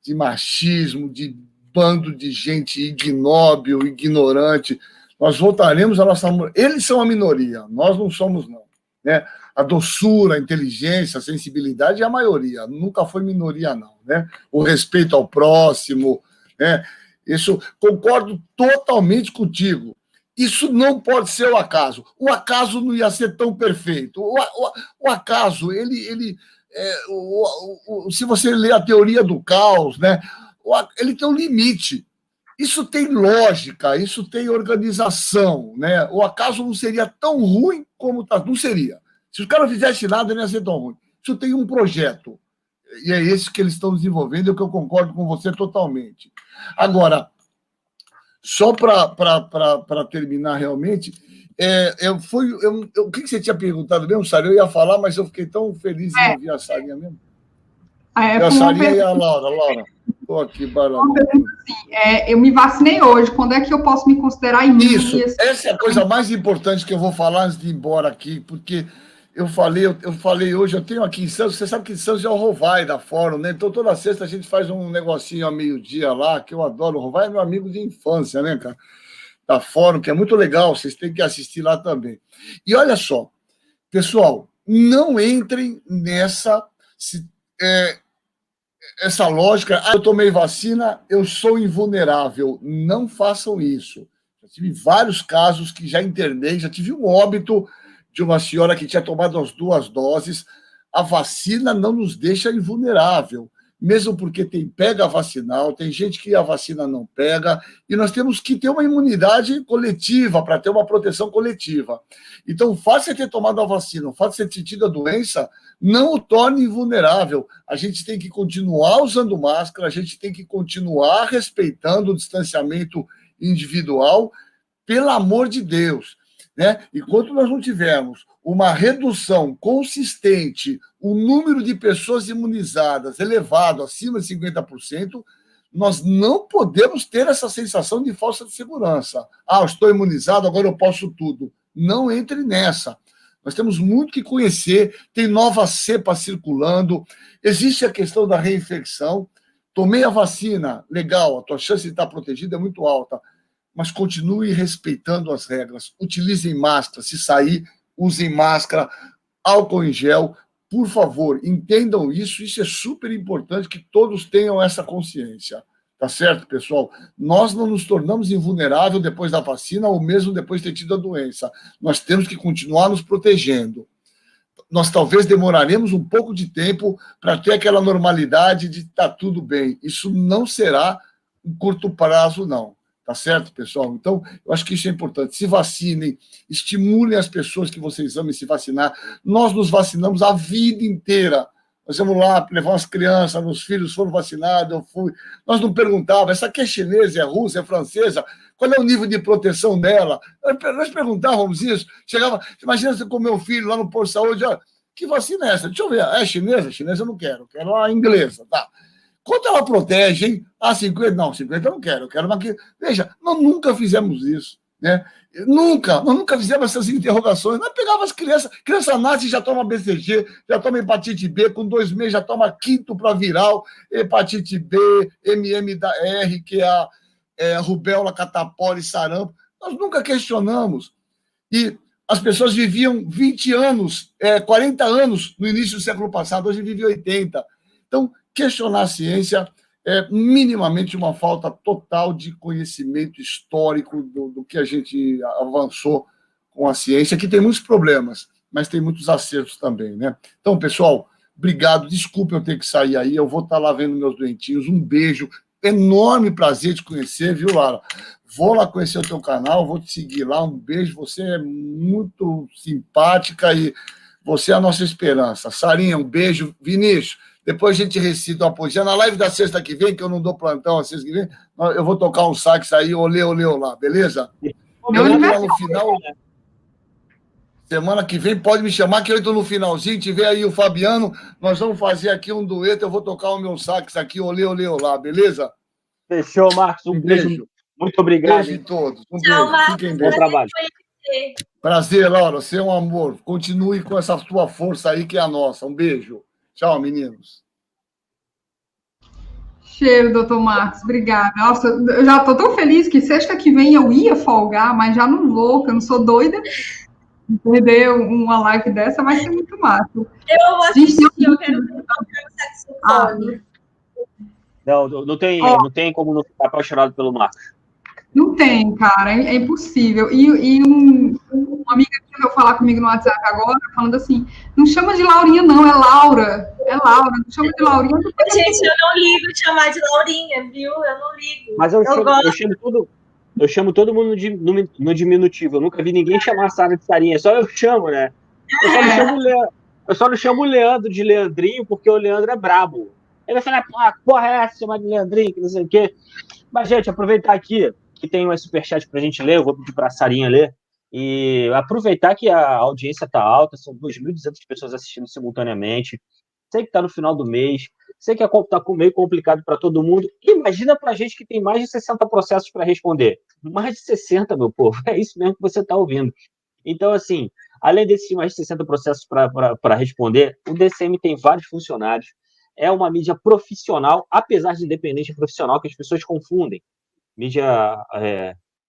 de machismo, de bando de gente ignóbil, ignorante. Nós voltaremos à nossa... Eles são a minoria, nós não somos, não. Né? A doçura, a inteligência, a sensibilidade é a maioria, nunca foi minoria, não. Né? O respeito ao próximo, né? Isso, concordo totalmente contigo. Isso não pode ser o acaso. O acaso não ia ser tão perfeito. O acaso, se você ler a teoria do caos, né? Ele tem um limite. Isso tem lógica, isso tem organização, né? O acaso não seria tão ruim como está. Não seria. Se os caras não fizessem nada, não ia ser tão ruim. Isso tem um projeto. E é esse que eles estão desenvolvendo, é o que eu concordo com você totalmente. Agora, só para terminar realmente, o que você tinha perguntado mesmo, Sara? Eu ia falar, mas eu fiquei tão feliz em ouvir a Sarinha mesmo. A Sarinha e a Laura. Estou aqui, barulho. Eu me vacinei hoje, quando é que eu posso me considerar imune? Isso, essa é a coisa mais importante que eu vou falar antes de ir embora aqui, porque eu falei hoje, eu tenho aqui em Santos, você sabe que em Santos é o Rovai da Fórum, né? Então toda sexta a gente faz um negocinho a meio-dia lá, que eu adoro. O Rovai é meu amigo de infância, né, cara? Da Fórum, que é muito legal, vocês têm que assistir lá também. E olha só, pessoal, não entrem nessa... essa lógica, eu tomei vacina, eu sou invulnerável. Não façam isso. Já tive vários casos que já internei, já tive um óbito de uma senhora que tinha tomado as 2 doses. A vacina não nos deixa invulnerável, mesmo porque pega vacinal, tem gente que a vacina não pega, e nós temos que ter uma imunidade coletiva para ter uma proteção coletiva. Então, o fato de você ter tomado a vacina, o fato de você ter tido a doença, não o torne invulnerável. A gente tem que continuar usando máscara, a gente tem que continuar respeitando o distanciamento individual, pelo amor de Deus. né? Enquanto nós não tivermos uma redução consistente, o número de pessoas imunizadas elevado, acima de 50%, nós não podemos ter essa sensação de falsa segurança. Eu estou imunizado, agora eu posso tudo. Não entre nessa. Nós temos muito que conhecer, tem novas cepas circulando, existe a questão da reinfecção. Tomei a vacina, legal, a tua chance de estar protegida é muito alta, mas continue respeitando as regras. Utilizem máscara, se sair, usem máscara, álcool em gel. Por favor, entendam isso é super importante que todos tenham essa consciência. Tá certo, pessoal? Nós não nos tornamos invulneráveis depois da vacina ou mesmo depois de ter tido a doença. Nós temos que continuar nos protegendo. Nós talvez demoraremos um pouco de tempo para ter aquela normalidade de estar tudo bem. Isso não será um curto prazo, não. Tá certo, pessoal? Então, eu acho que isso é importante. Se vacinem, estimulem as pessoas que vocês amem se vacinar. Nós nos vacinamos a vida inteira. Nós vamos lá levar umas crianças, meus filhos foram vacinados, eu fui. Nós não perguntávamos, essa aqui é chinesa, é russa, é francesa, qual é o nível de proteção dela? Nós perguntávamos isso. Chegava, imagina você com meu filho lá no posto de saúde, olha, que vacina é essa? Deixa eu ver, é chinesa? Chinesa eu não quero a inglesa, tá? Quanto ela protege, hein? 50? Não, 50 eu não quero, eu quero uma que... Veja, nós nunca fizemos isso, né? Nós nunca fizemos essas interrogações. Nós pegávamos as criança nasce e já toma BCG, já toma hepatite B, com 2 meses já toma quinto para viral, hepatite B, MMR, que é a rubéola, catapora e sarampo. Nós nunca questionamos. E as pessoas viviam 20 anos, 40 anos no início do século passado, hoje vivem 80. Então, questionar a ciência é minimamente uma falta total de conhecimento histórico do que a gente avançou com a ciência, que tem muitos problemas, mas tem muitos acertos também, né? Então, pessoal, obrigado, desculpe eu ter que sair aí, eu vou estar lá vendo meus doentinhos, um beijo, enorme prazer te conhecer, viu, Lara? Vou lá conhecer o teu canal, vou te seguir lá, um beijo, você é muito simpática e você é a nossa esperança. Sarinha, um beijo. Vinícius, depois a gente recita uma poesia. Na live da sexta que vem, que eu não dou plantão a sexta que vem, eu vou tocar um sax aí, olê, olá, beleza? Lá no final, semana que vem, pode me chamar que eu entro no finalzinho, tiver aí o Fabiano, nós vamos fazer aqui um dueto, eu vou tocar o meu sax aqui, olê, olá, beleza? Fechou, Marcos, um beijo. Muito obrigado. Beijo a todos. Tchau, Marcos. Fiquem bem. Bom trabalho. Prazer, Laura, você é um amor. Continue com essa tua força aí, que é a nossa. Um beijo. Tchau, meninos. Cheiro, doutor Marcos, obrigada. Nossa, eu já estou tão feliz que sexta que vem eu ia folgar, mas já não vou, porque eu não sou doida. Perder uma live dessa vai ser muito massa. Eu vou assistir, eu quero ver o saxofone. Não tem como não ficar apaixonado pelo Marcos. Não tem, cara, é impossível. E uma amiga que veio falar comigo no WhatsApp agora, falando assim, não chama de Laurinha, não, é Laura. É Laura, não chama de Laurinha. Gente, eu não ligo de chamar de Laurinha, viu? Eu não ligo. Mas eu chamo todo mundo no diminutivo. Eu nunca vi ninguém chamar a Sara de Sarinha, só eu chamo, né? Eu só não chamo o Leandro de Leandrinho, porque o Leandro é brabo. Ele vai falar, porra é essa, chamar de Leandrinho, que não sei o quê. Mas, gente, aproveitar aqui que tem um superchat pra gente ler, eu vou pedir pra Sarinha ler, e aproveitar que a audiência tá alta, são 2.200 pessoas assistindo simultaneamente, sei que tá no final do mês, sei que tá meio complicado para todo mundo, imagina pra gente que tem mais de 60 processos para responder, mais de 60, meu povo, é isso mesmo que você tá ouvindo. Então, assim, além desses mais de 60 processos para responder, o DCM tem vários funcionários, é uma mídia profissional, apesar de independente profissional, que as pessoas confundem mídia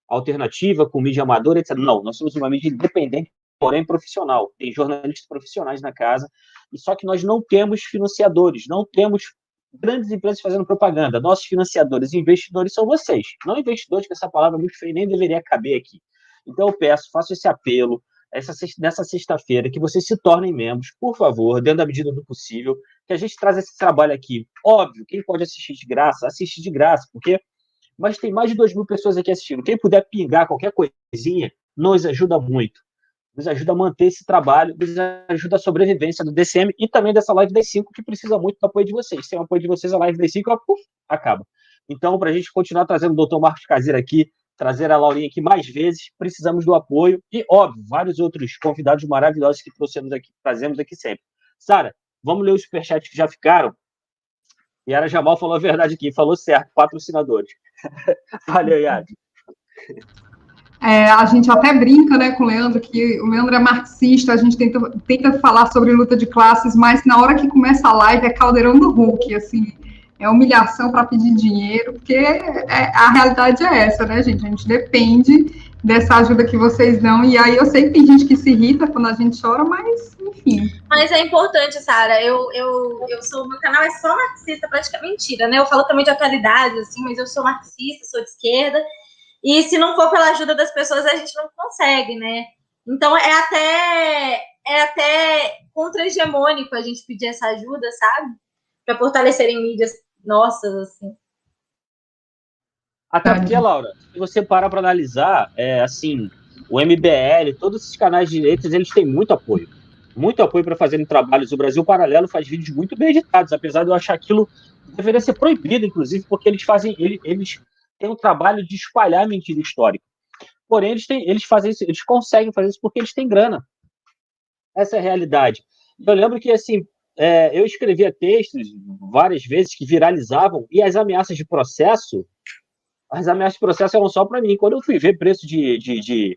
alternativa com mídia amadora, etc. Não, nós somos uma mídia independente, porém profissional. Tem jornalistas profissionais na casa, e só que nós não temos financiadores, não temos grandes empresas fazendo propaganda. Nossos financiadores e investidores são vocês. Não investidores, que essa palavra é muito feia, nem deveria caber aqui. Então eu peço, faço esse apelo, nessa sexta-feira, que vocês se tornem membros, por favor, dentro da medida do possível, que a gente traz esse trabalho aqui. Óbvio, quem pode assistir de graça, assiste de graça, porque mas tem mais de 2.000 pessoas aqui assistindo. Quem puder pingar qualquer coisinha, nos ajuda muito. Nos ajuda a manter esse trabalho, nos ajuda a sobrevivência do DCM e também dessa live das 5, que precisa muito do apoio de vocês. Sem o apoio de vocês, a live das 5 acaba. Então, para a gente continuar trazendo o Dr. Marcos Caseiro aqui, trazer a Laurinha aqui mais vezes, precisamos do apoio e, óbvio, vários outros convidados maravilhosos que trazemos aqui sempre. Sara, vamos ler os superchats que já ficaram. Yara Jamal falou a verdade aqui, falou certo, patrocinadores. Valeu, Yara. A gente até brinca, né, com o Leandro, que o Leandro é marxista, a gente tenta falar sobre luta de classes, mas na hora que começa a live é caldeirão do Hulk, assim, é humilhação para pedir dinheiro, porque a realidade é essa, né, gente? A gente depende dessa ajuda que vocês dão, e aí eu sei que tem gente que se irrita quando a gente chora, mas, enfim. Mas é importante, Sara, meu canal é só marxista, praticamente mentira, né? Eu falo também de atualidade, assim, mas eu sou marxista, sou de esquerda, e se não for pela ajuda das pessoas, a gente não consegue, né? Então, é até contra-hegemônico a gente pedir essa ajuda, sabe? Para fortalecerem mídias nossas, assim. Até porque, Laura, se você parar para analisar, assim, o MBL, todos esses canais de direitos, eles têm muito apoio para fazerem trabalhos. O Brasil Paralelo faz vídeos muito bem editados, apesar de eu achar aquilo deveria ser proibido, inclusive, porque eles têm um trabalho de espalhar mentira histórica. Porém, eles fazem isso, eles conseguem fazer isso porque eles têm grana. Essa é a realidade. Eu lembro que, assim, eu escrevia textos várias vezes que viralizavam, e as ameaças de processo eram só para mim. Quando eu fui ver preço de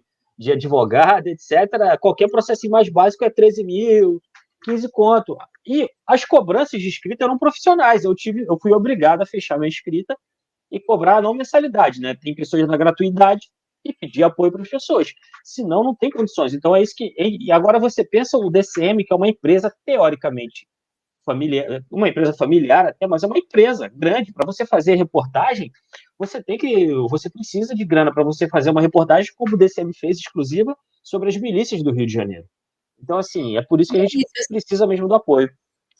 advogado, etc., qualquer processo mais básico é 13 mil, 15 conto. E as cobranças de escrita eram profissionais. Eu fui obrigado a fechar minha escrita e cobrar não mensalidade, né? Tem pessoas na gratuidade e pedir apoio para as pessoas. Senão, não tem condições. Então, é isso que... E agora você pensa o DCM, que é uma empresa teoricamente familiar, uma empresa familiar até, mas é uma empresa grande. Para você fazer reportagem, você precisa de grana para você fazer uma reportagem como o DCM fez, exclusiva, sobre as milícias do Rio de Janeiro. Então, assim, é por isso que a gente precisa mesmo do apoio.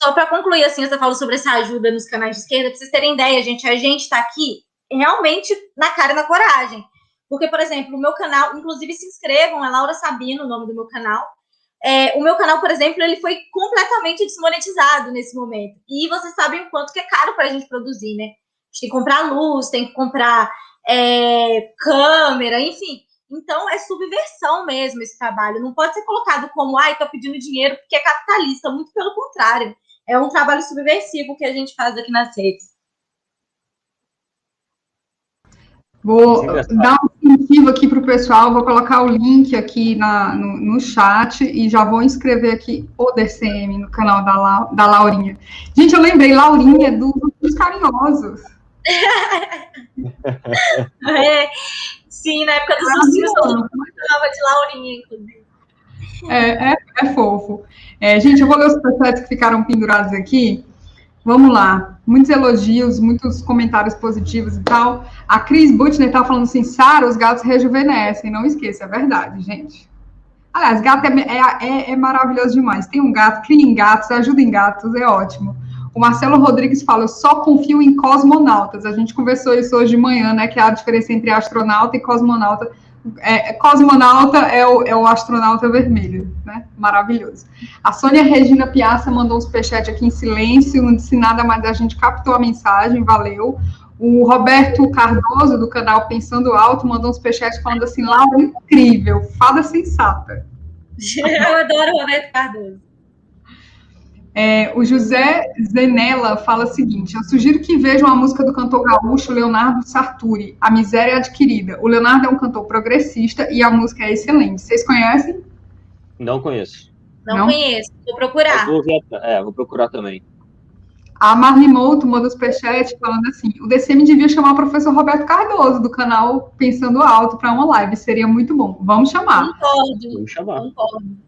Só para concluir, assim, você falou sobre essa ajuda nos canais de esquerda, para vocês terem ideia, a gente está aqui realmente na cara e na coragem. Porque, por exemplo, o meu canal, inclusive se inscrevam, é Laura Sabino o nome do meu canal. O meu canal, por exemplo, ele foi completamente desmonetizado nesse momento. E vocês sabem o quanto que é caro para a gente produzir, né? A gente tem que comprar luz, tem que comprar câmera, enfim. Então, é subversão mesmo esse trabalho. Não pode ser colocado como, tô pedindo dinheiro porque é capitalista. Muito pelo contrário. É um trabalho subversivo que a gente faz aqui nas redes. Vou dar um incentivo aqui para o pessoal, vou colocar o link aqui no chat e já vou inscrever aqui o DCM no canal da Laurinha. Gente, eu lembrei, Laurinha dos Carinhosos. Sim, na época dos ursinhos, todo mundo chamava de Laurinha, inclusive. É fofo. Gente, eu vou ler os processos que ficaram pendurados aqui. Vamos lá. Muitos elogios, muitos comentários positivos e tal. A Cris Butner tá falando assim, Sara, os gatos rejuvenescem. Não esqueça, é verdade, gente. Aliás, gato é maravilhoso demais. Tem um gato, criem gatos, ajudem gatos, é ótimo. O Marcelo Rodrigues fala, eu só confio em cosmonautas. A gente conversou isso hoje de manhã, né? Que é a diferença entre astronauta e cosmonauta. Cosmonauta é o astronauta vermelho, né? Maravilhoso. A Sônia Regina Piazza mandou um superchat aqui em silêncio, não disse nada, mas a gente captou a mensagem, valeu. O Roberto Cardoso, do canal Pensando Alto, mandou um superchat falando assim, Laura, incrível, fada sensata. Eu adoro o Roberto Cardoso. O José Zenella fala o seguinte, eu sugiro que vejam a música do cantor gaúcho Leonardo Sarturi, A Miséria Adquirida. O Leonardo é um cantor progressista e a música é excelente. Vocês conhecem? Não conheço. Não conheço, vou procurar. Vou procurar também. A Marli Mouto manda um superchat falando assim, o DCM devia chamar o professor Roberto Cardoso, do canal Pensando Alto, para uma live, seria muito bom. Vamos chamar. Concordo.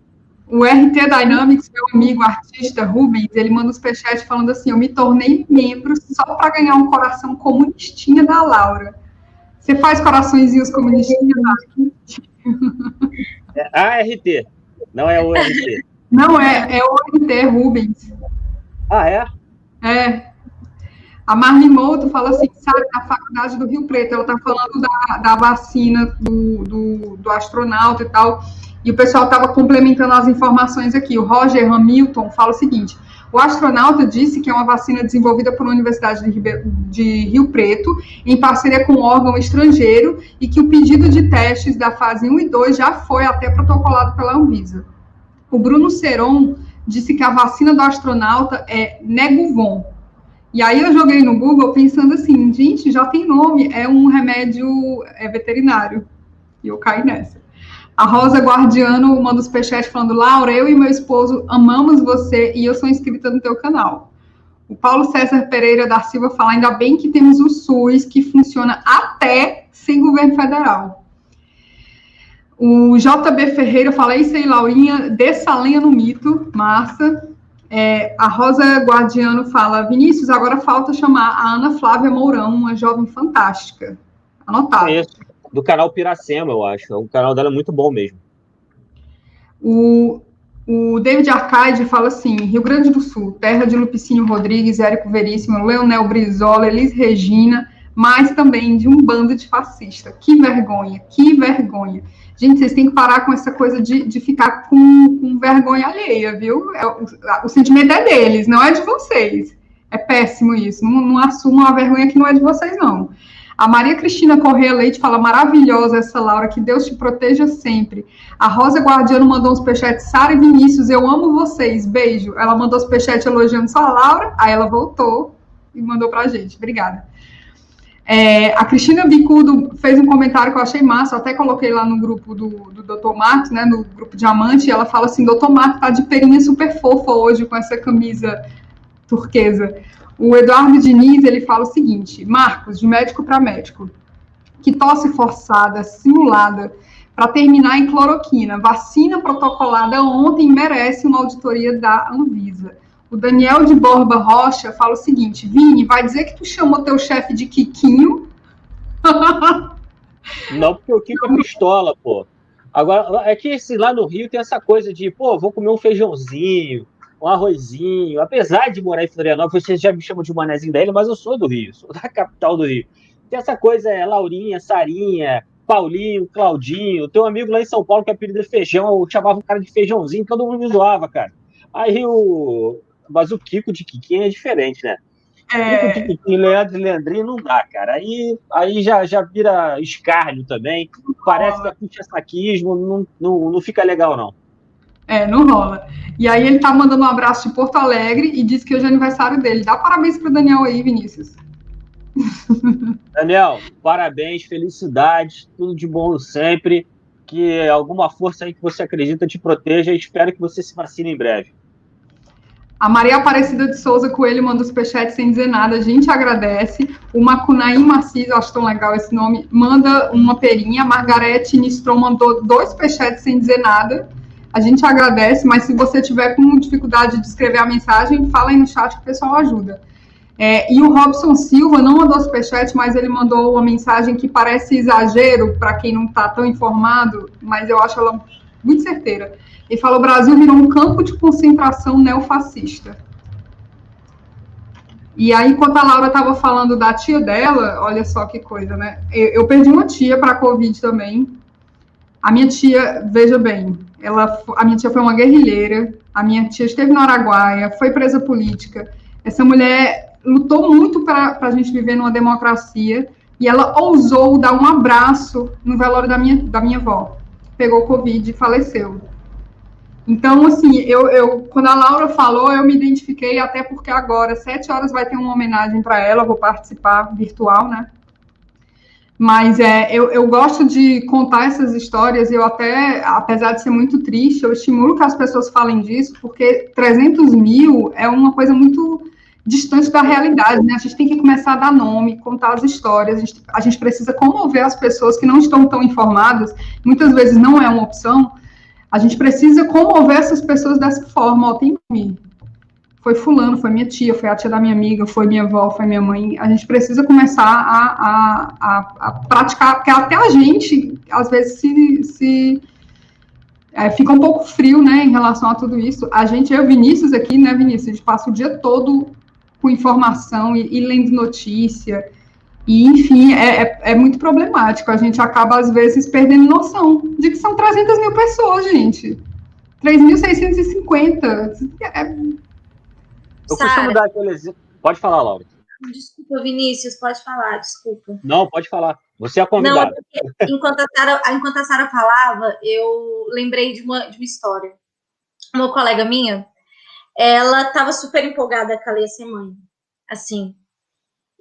O RT Dynamics, meu amigo artista Rubens, ele manda um superchat falando assim, eu me tornei membro só para ganhar um coração comunistinha da Laura. Você faz coraçõezinhos comunistinhas? RT, não é o RT. Não, é o RT Rubens. É? A Marli Mouto fala assim, sabe, da faculdade do Rio Preto, ela está falando da vacina do astronauta e tal, E o pessoal estava complementando as informações aqui. O Roger Hamilton fala o seguinte: o astronauta disse que é uma vacina desenvolvida por uma universidade de Rio Preto, em parceria com um órgão estrangeiro, e que o pedido de testes da fase 1 e 2 já foi até protocolado pela Anvisa. O Bruno Seron disse que a vacina do astronauta é Neguvon. E aí eu joguei no Google pensando assim, gente, já tem nome, é um remédio veterinário. E eu caí nessa. A Rosa Guardiano manda um superchat falando: Laura, eu e meu esposo amamos você e eu sou inscrita no teu canal. O Paulo César Pereira da Silva fala: ainda bem que temos o SUS, que funciona até sem governo federal. O JB Ferreira fala: isso aí, Laurinha, desça a lenha no mito, massa. A Rosa Guardiano fala: Vinícius, agora falta chamar a Ana Flávia Mourão, uma jovem fantástica. Anotado. Isso. Do canal Piracema, eu acho. O canal dela é muito bom mesmo. O David Arcade fala assim: Rio Grande do Sul, terra de Lupicínio Rodrigues, Érico Veríssimo, Leonel Brizola, Elis Regina, mas também de um bando de fascista. Que vergonha, que vergonha. Gente, vocês têm que parar com essa coisa de ficar com vergonha alheia, viu? O sentimento é deles, não é de vocês. É péssimo isso. Não assumam a vergonha que não é de vocês, não. A Maria Cristina Corrêa Leite fala: maravilhosa essa Laura, que Deus te proteja sempre. A Rosa Guardiano mandou um superchat: Sara e Vinícius, eu amo vocês, beijo. Ela mandou um superchat elogiando só a Laura, aí ela voltou e mandou pra gente. Obrigada. A Cristina Bicudo fez um comentário que eu achei massa, eu até coloquei lá no grupo do Dr. Marcos, né, no grupo Diamante, e ela fala assim: Dr. Marcos tá de perinha super fofa hoje com essa camisa turquesa. O Eduardo Diniz, ele fala o seguinte: Marcos, de médico para médico, que tosse forçada, simulada, para terminar em cloroquina, vacina protocolada ontem merece uma auditoria da Anvisa. O Daniel de Borba Rocha fala o seguinte: Vini, vai dizer que tu chamou teu chefe de Quiquinho? Não, porque o Kiko é pistola, pô. Agora, é que lá no Rio tem essa coisa de, pô, vou comer um feijãozinho, um arrozinho. Apesar de morar em Florianópolis, vocês já me chamam de manezinho da ilha, mas eu sou do Rio, sou da capital do Rio. Tem essa coisa, Laurinha, Sarinha, Paulinho, Claudinho. Tem um amigo lá em São Paulo que apelido é Feijão, eu chamava o cara de Feijãozinho, todo mundo me zoava, cara. Aí mas o Kiko de Quiquinho é diferente, né? Kiko de Quiquinho, Leandro e Leandrinho não dá, cara. Aí já vira escárnio também. Parece que é puxa-saquismo, não fica legal, não. Não rola. E aí ele tá mandando um abraço de Porto Alegre e diz que hoje é aniversário dele. Dá parabéns pro Daniel aí, Vinícius. Daniel, parabéns, felicidades, tudo de bom sempre. Que alguma força aí que você acredita te proteja e espero que você se vacine em breve. A Maria Aparecida de Souza Coelho manda o superchat sem dizer nada, a gente agradece. O Macunaí Macis, acho tão legal esse nome, manda uma perinha. A Margarete Nistron mandou 2 superchats sem dizer nada. A gente agradece, mas se você tiver com dificuldade de escrever a mensagem, fala aí no chat que o pessoal ajuda. E o Robson Silva não mandou superchat, mas ele mandou uma mensagem que parece exagero para quem não está tão informado, mas eu acho ela muito certeira. Ele fala: o Brasil virou um campo de concentração neofascista. E aí, enquanto a Laura estava falando da tia dela, olha só que coisa, né? Eu perdi uma tia para a Covid também. A minha tia, veja bem, a minha tia foi uma guerrilheira, a minha tia esteve no Araguaia, foi presa política. Essa mulher lutou muito para a gente viver numa democracia e ela ousou dar um abraço no velório da minha avó. Pegou Covid e faleceu. Então, assim, quando a Laura falou, eu me identifiquei, até porque agora, 7 horas, vai ter uma homenagem para ela, vou participar virtual, né? Mas eu gosto de contar essas histórias e eu até, apesar de ser muito triste, eu estimulo que as pessoas falem disso, porque 300 mil é uma coisa muito distante da realidade, né? A gente tem que começar a dar nome, contar as histórias, a gente precisa comover as pessoas que não estão tão informadas, muitas vezes não é uma opção. A gente precisa comover essas pessoas dessa forma, tem que ir. Foi fulano, foi minha tia, foi a tia da minha amiga, foi minha avó, foi minha mãe. A gente precisa começar a praticar, porque até a gente, às vezes, fica um pouco frio, né, em relação a tudo isso. A gente, eu e o Vinícius aqui, né, Vinícius, a gente passa o dia todo com informação e lendo notícia, E, enfim, é muito problemático. A gente acaba, às vezes, perdendo noção de que são 300 mil pessoas, gente. 3.650. Eu costumo dar aquele exemplo. Pode falar, Laura. Desculpa, Vinícius, pode falar, desculpa. Não, pode falar. Você é a convidada. Não, enquanto a Sara falava, eu lembrei de uma história. Uma colega minha, ela estava super empolgada que ela ia ser mãe, assim.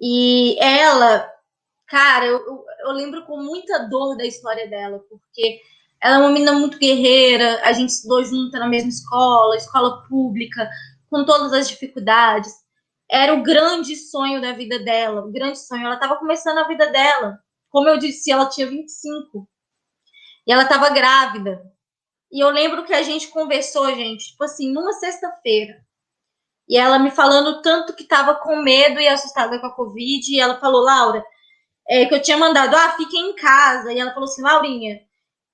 E ela, cara, eu lembro com muita dor da história dela, porque ela é uma menina muito guerreira, a gente estudou junto na mesma escola pública, com todas as dificuldades. Era o grande sonho da vida dela, o grande sonho. Ela estava começando a vida dela. Como eu disse, ela tinha 25. E ela estava grávida. E eu lembro que a gente conversou, gente, tipo assim, numa sexta-feira. E ela me falando tanto que estava com medo e assustada com a Covid. E ela falou, Laura, que eu tinha mandado, fiquem em casa. E ela falou assim, Laurinha,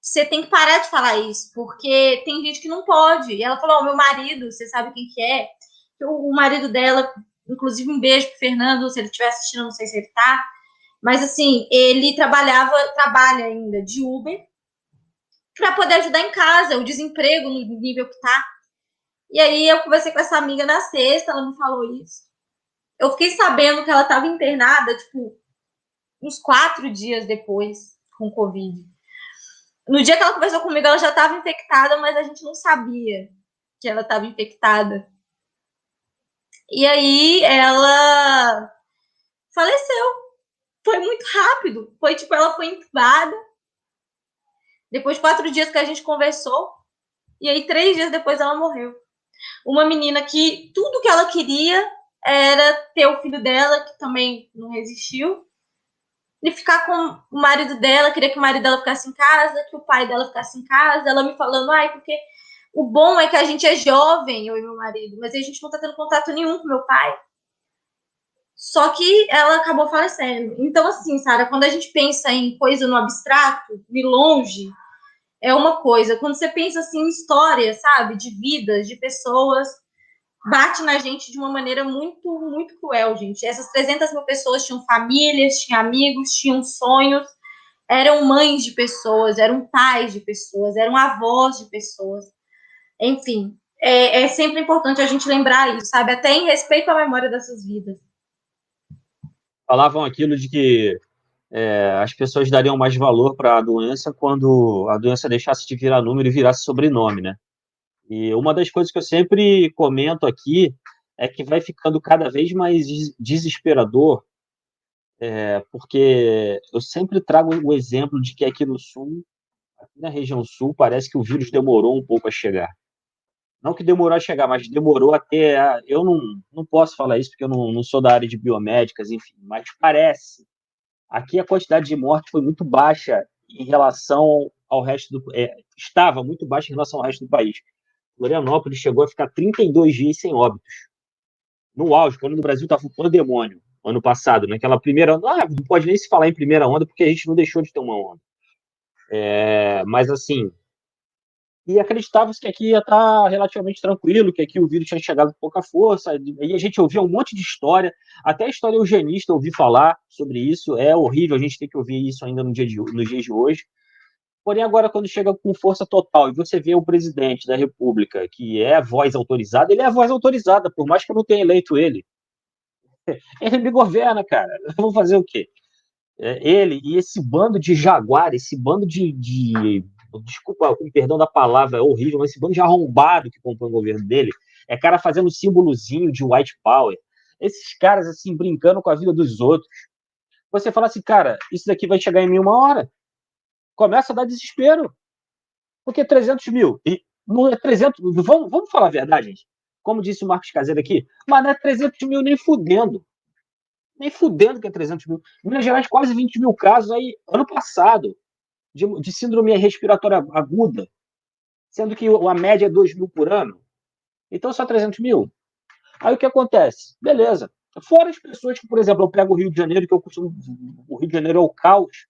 você tem que parar de falar isso, porque tem gente que não pode. E ela falou, meu marido, você sabe quem que é? O marido dela, inclusive um beijo pro Fernando, se ele estiver assistindo, não sei se ele tá. Mas assim, ele trabalha ainda de Uber para poder ajudar em casa, o desemprego no nível que tá. E aí eu conversei com essa amiga na sexta, ela me falou isso. Eu fiquei sabendo que ela estava internada, tipo, uns 4 dias depois, com Covid. No dia que ela conversou comigo, ela já estava infectada, mas a gente não sabia que ela estava infectada. E aí ela faleceu. Foi muito rápido. Foi tipo, ela foi entubada. Depois de 4 dias que a gente conversou. E aí 3 dias depois ela morreu. Uma menina que tudo que ela queria era ter o filho dela, que também não resistiu. E ficar com o marido dela. Queria que o marido dela ficasse em casa, que o pai dela ficasse em casa. Ela me falando, porque o bom é que a gente é jovem, eu e meu marido, mas a gente não tá tendo contato nenhum com meu pai. Só que ela acabou falecendo. Então, assim, Sara, quando a gente pensa em coisa no abstrato, de longe, é uma coisa. Quando você pensa assim em história, sabe, de vidas, de pessoas, bate na gente de uma maneira muito, muito cruel, gente. Essas 300 mil pessoas tinham famílias, tinham amigos, tinham sonhos, eram mães de pessoas, eram pais de pessoas, eram avós de pessoas. Enfim, é sempre importante a gente lembrar isso, sabe? Até em respeito à memória dessas vidas. Falavam aquilo de que as pessoas dariam mais valor para a doença quando a doença deixasse de virar número e virasse sobrenome, né? E uma das coisas que eu sempre comento aqui é que vai ficando cada vez mais desesperador, porque eu sempre trago o exemplo de que aqui no Sul, aqui na região Sul, parece que o vírus demorou um pouco a chegar. Não que demorou a chegar, mas demorou até. Eu não posso falar isso porque eu não sou da área de biomédicas, enfim, mas parece. Aqui a quantidade de mortes foi muito baixa em relação ao resto do. Estava muito baixa em relação ao resto do país. Florianópolis chegou a ficar 32 dias sem óbitos. No auge, quando no Brasil estava o pandemônio, ano passado, naquela primeira onda. Não pode nem se falar em primeira onda, porque a gente não deixou de ter uma onda. Mas assim. E acreditava-se que aqui ia estar relativamente tranquilo, que aqui o vírus tinha chegado com pouca força, e a gente ouvia um monte de história, até a história eugenista eu ouvi falar sobre isso, é horrível, a gente tem que ouvir isso ainda nos dias de hoje. Porém, agora, quando chega com força total, e você vê o presidente da República, que é a voz autorizada, ele é a voz autorizada, por mais que eu não tenha eleito ele. Ele me governa, cara. Vamos fazer o quê? Ele e esse bando de jaguar, esse bando desculpa, com perdão da palavra, é horrível, mas esse bando de arrombado que compõe o governo dele, é cara fazendo símbolozinho de white power, esses caras, assim, brincando com a vida dos outros. Você fala assim, cara, isso daqui vai chegar em mim uma hora. Começa a dar desespero. Porque 300 mil, e não é 300, vamos falar a verdade, gente. Como disse o Marcos Caseiro aqui, mas não é 300 mil nem fudendo. Nem fudendo que é 300 mil. Em Minas Gerais, quase 20 mil casos aí, ano passado. De síndrome respiratória aguda, sendo que a média é 2 mil por ano. Então, só 300 mil. Aí o que acontece? Beleza. Fora as pessoas que, por exemplo, eu pego o Rio de Janeiro, que eu costumo. O Rio de Janeiro é o caos.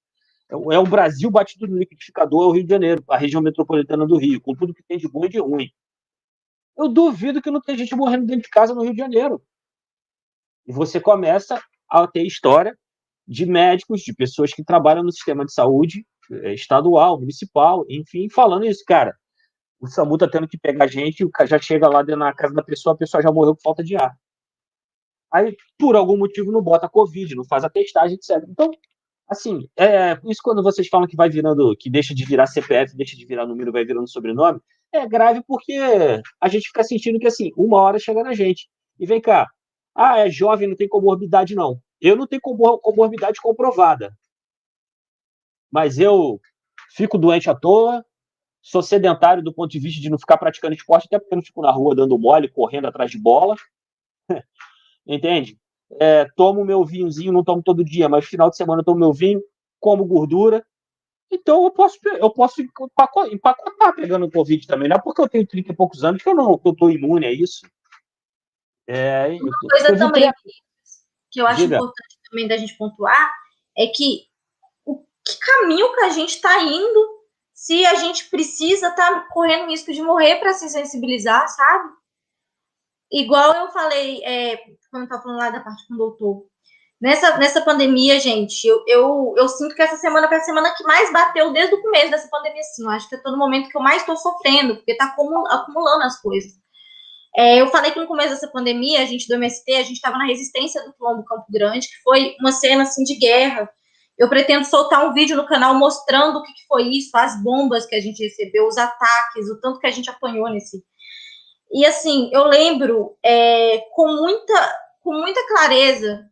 É o Brasil batido no liquidificador, é o Rio de Janeiro, a região metropolitana do Rio, com tudo que tem de bom e de ruim. Eu duvido que não tenha gente morrendo dentro de casa no Rio de Janeiro. E você começa a ter história de médicos, de pessoas que trabalham no sistema de saúde estadual, municipal, enfim, falando isso, cara, o SAMU tá tendo que pegar a gente, já chega lá na casa da pessoa, a pessoa já morreu por falta de ar. Aí, por algum motivo, não bota Covid, não faz a testagem, etc. Então, assim, isso quando vocês falam que vai virando, que deixa de virar CPF, deixa de virar número, vai virando sobrenome, é grave porque a gente fica sentindo que, assim, uma hora chega na gente. E vem cá, é jovem, não tem comorbidade, não. Eu não tenho comorbidade comprovada. Mas eu fico doente à toa, sou sedentário do ponto de vista de não ficar praticando esporte, até porque eu não fico na rua dando mole, correndo atrás de bola. Entende? Tomo meu vinhozinho, não tomo todo dia, mas no final de semana eu tomo meu vinho, como gordura. Então eu posso empacotar pegando Covid também. Não é porque eu tenho 30 e poucos anos que eu estou imune a isso. Uma coisa também que eu acho importante também da gente pontuar é que que caminho que a gente está indo se a gente precisa estar correndo risco de morrer para se sensibilizar, sabe? Igual eu falei, quando eu estava falando lá da parte com o doutor, nessa pandemia, gente, eu sinto que essa semana foi a semana que mais bateu desde o começo dessa pandemia, assim, eu acho que eu estou no momento que eu mais estou sofrendo, porque está acumulando as coisas. Eu falei que no começo dessa pandemia, a gente do MST, a gente estava na resistência do Quilombo Campo Grande, que foi uma cena, assim, de guerra. Eu pretendo soltar um vídeo no canal mostrando o que foi isso, as bombas que a gente recebeu, os ataques, o tanto que a gente apanhou nesse... E, assim, eu lembro com muita clareza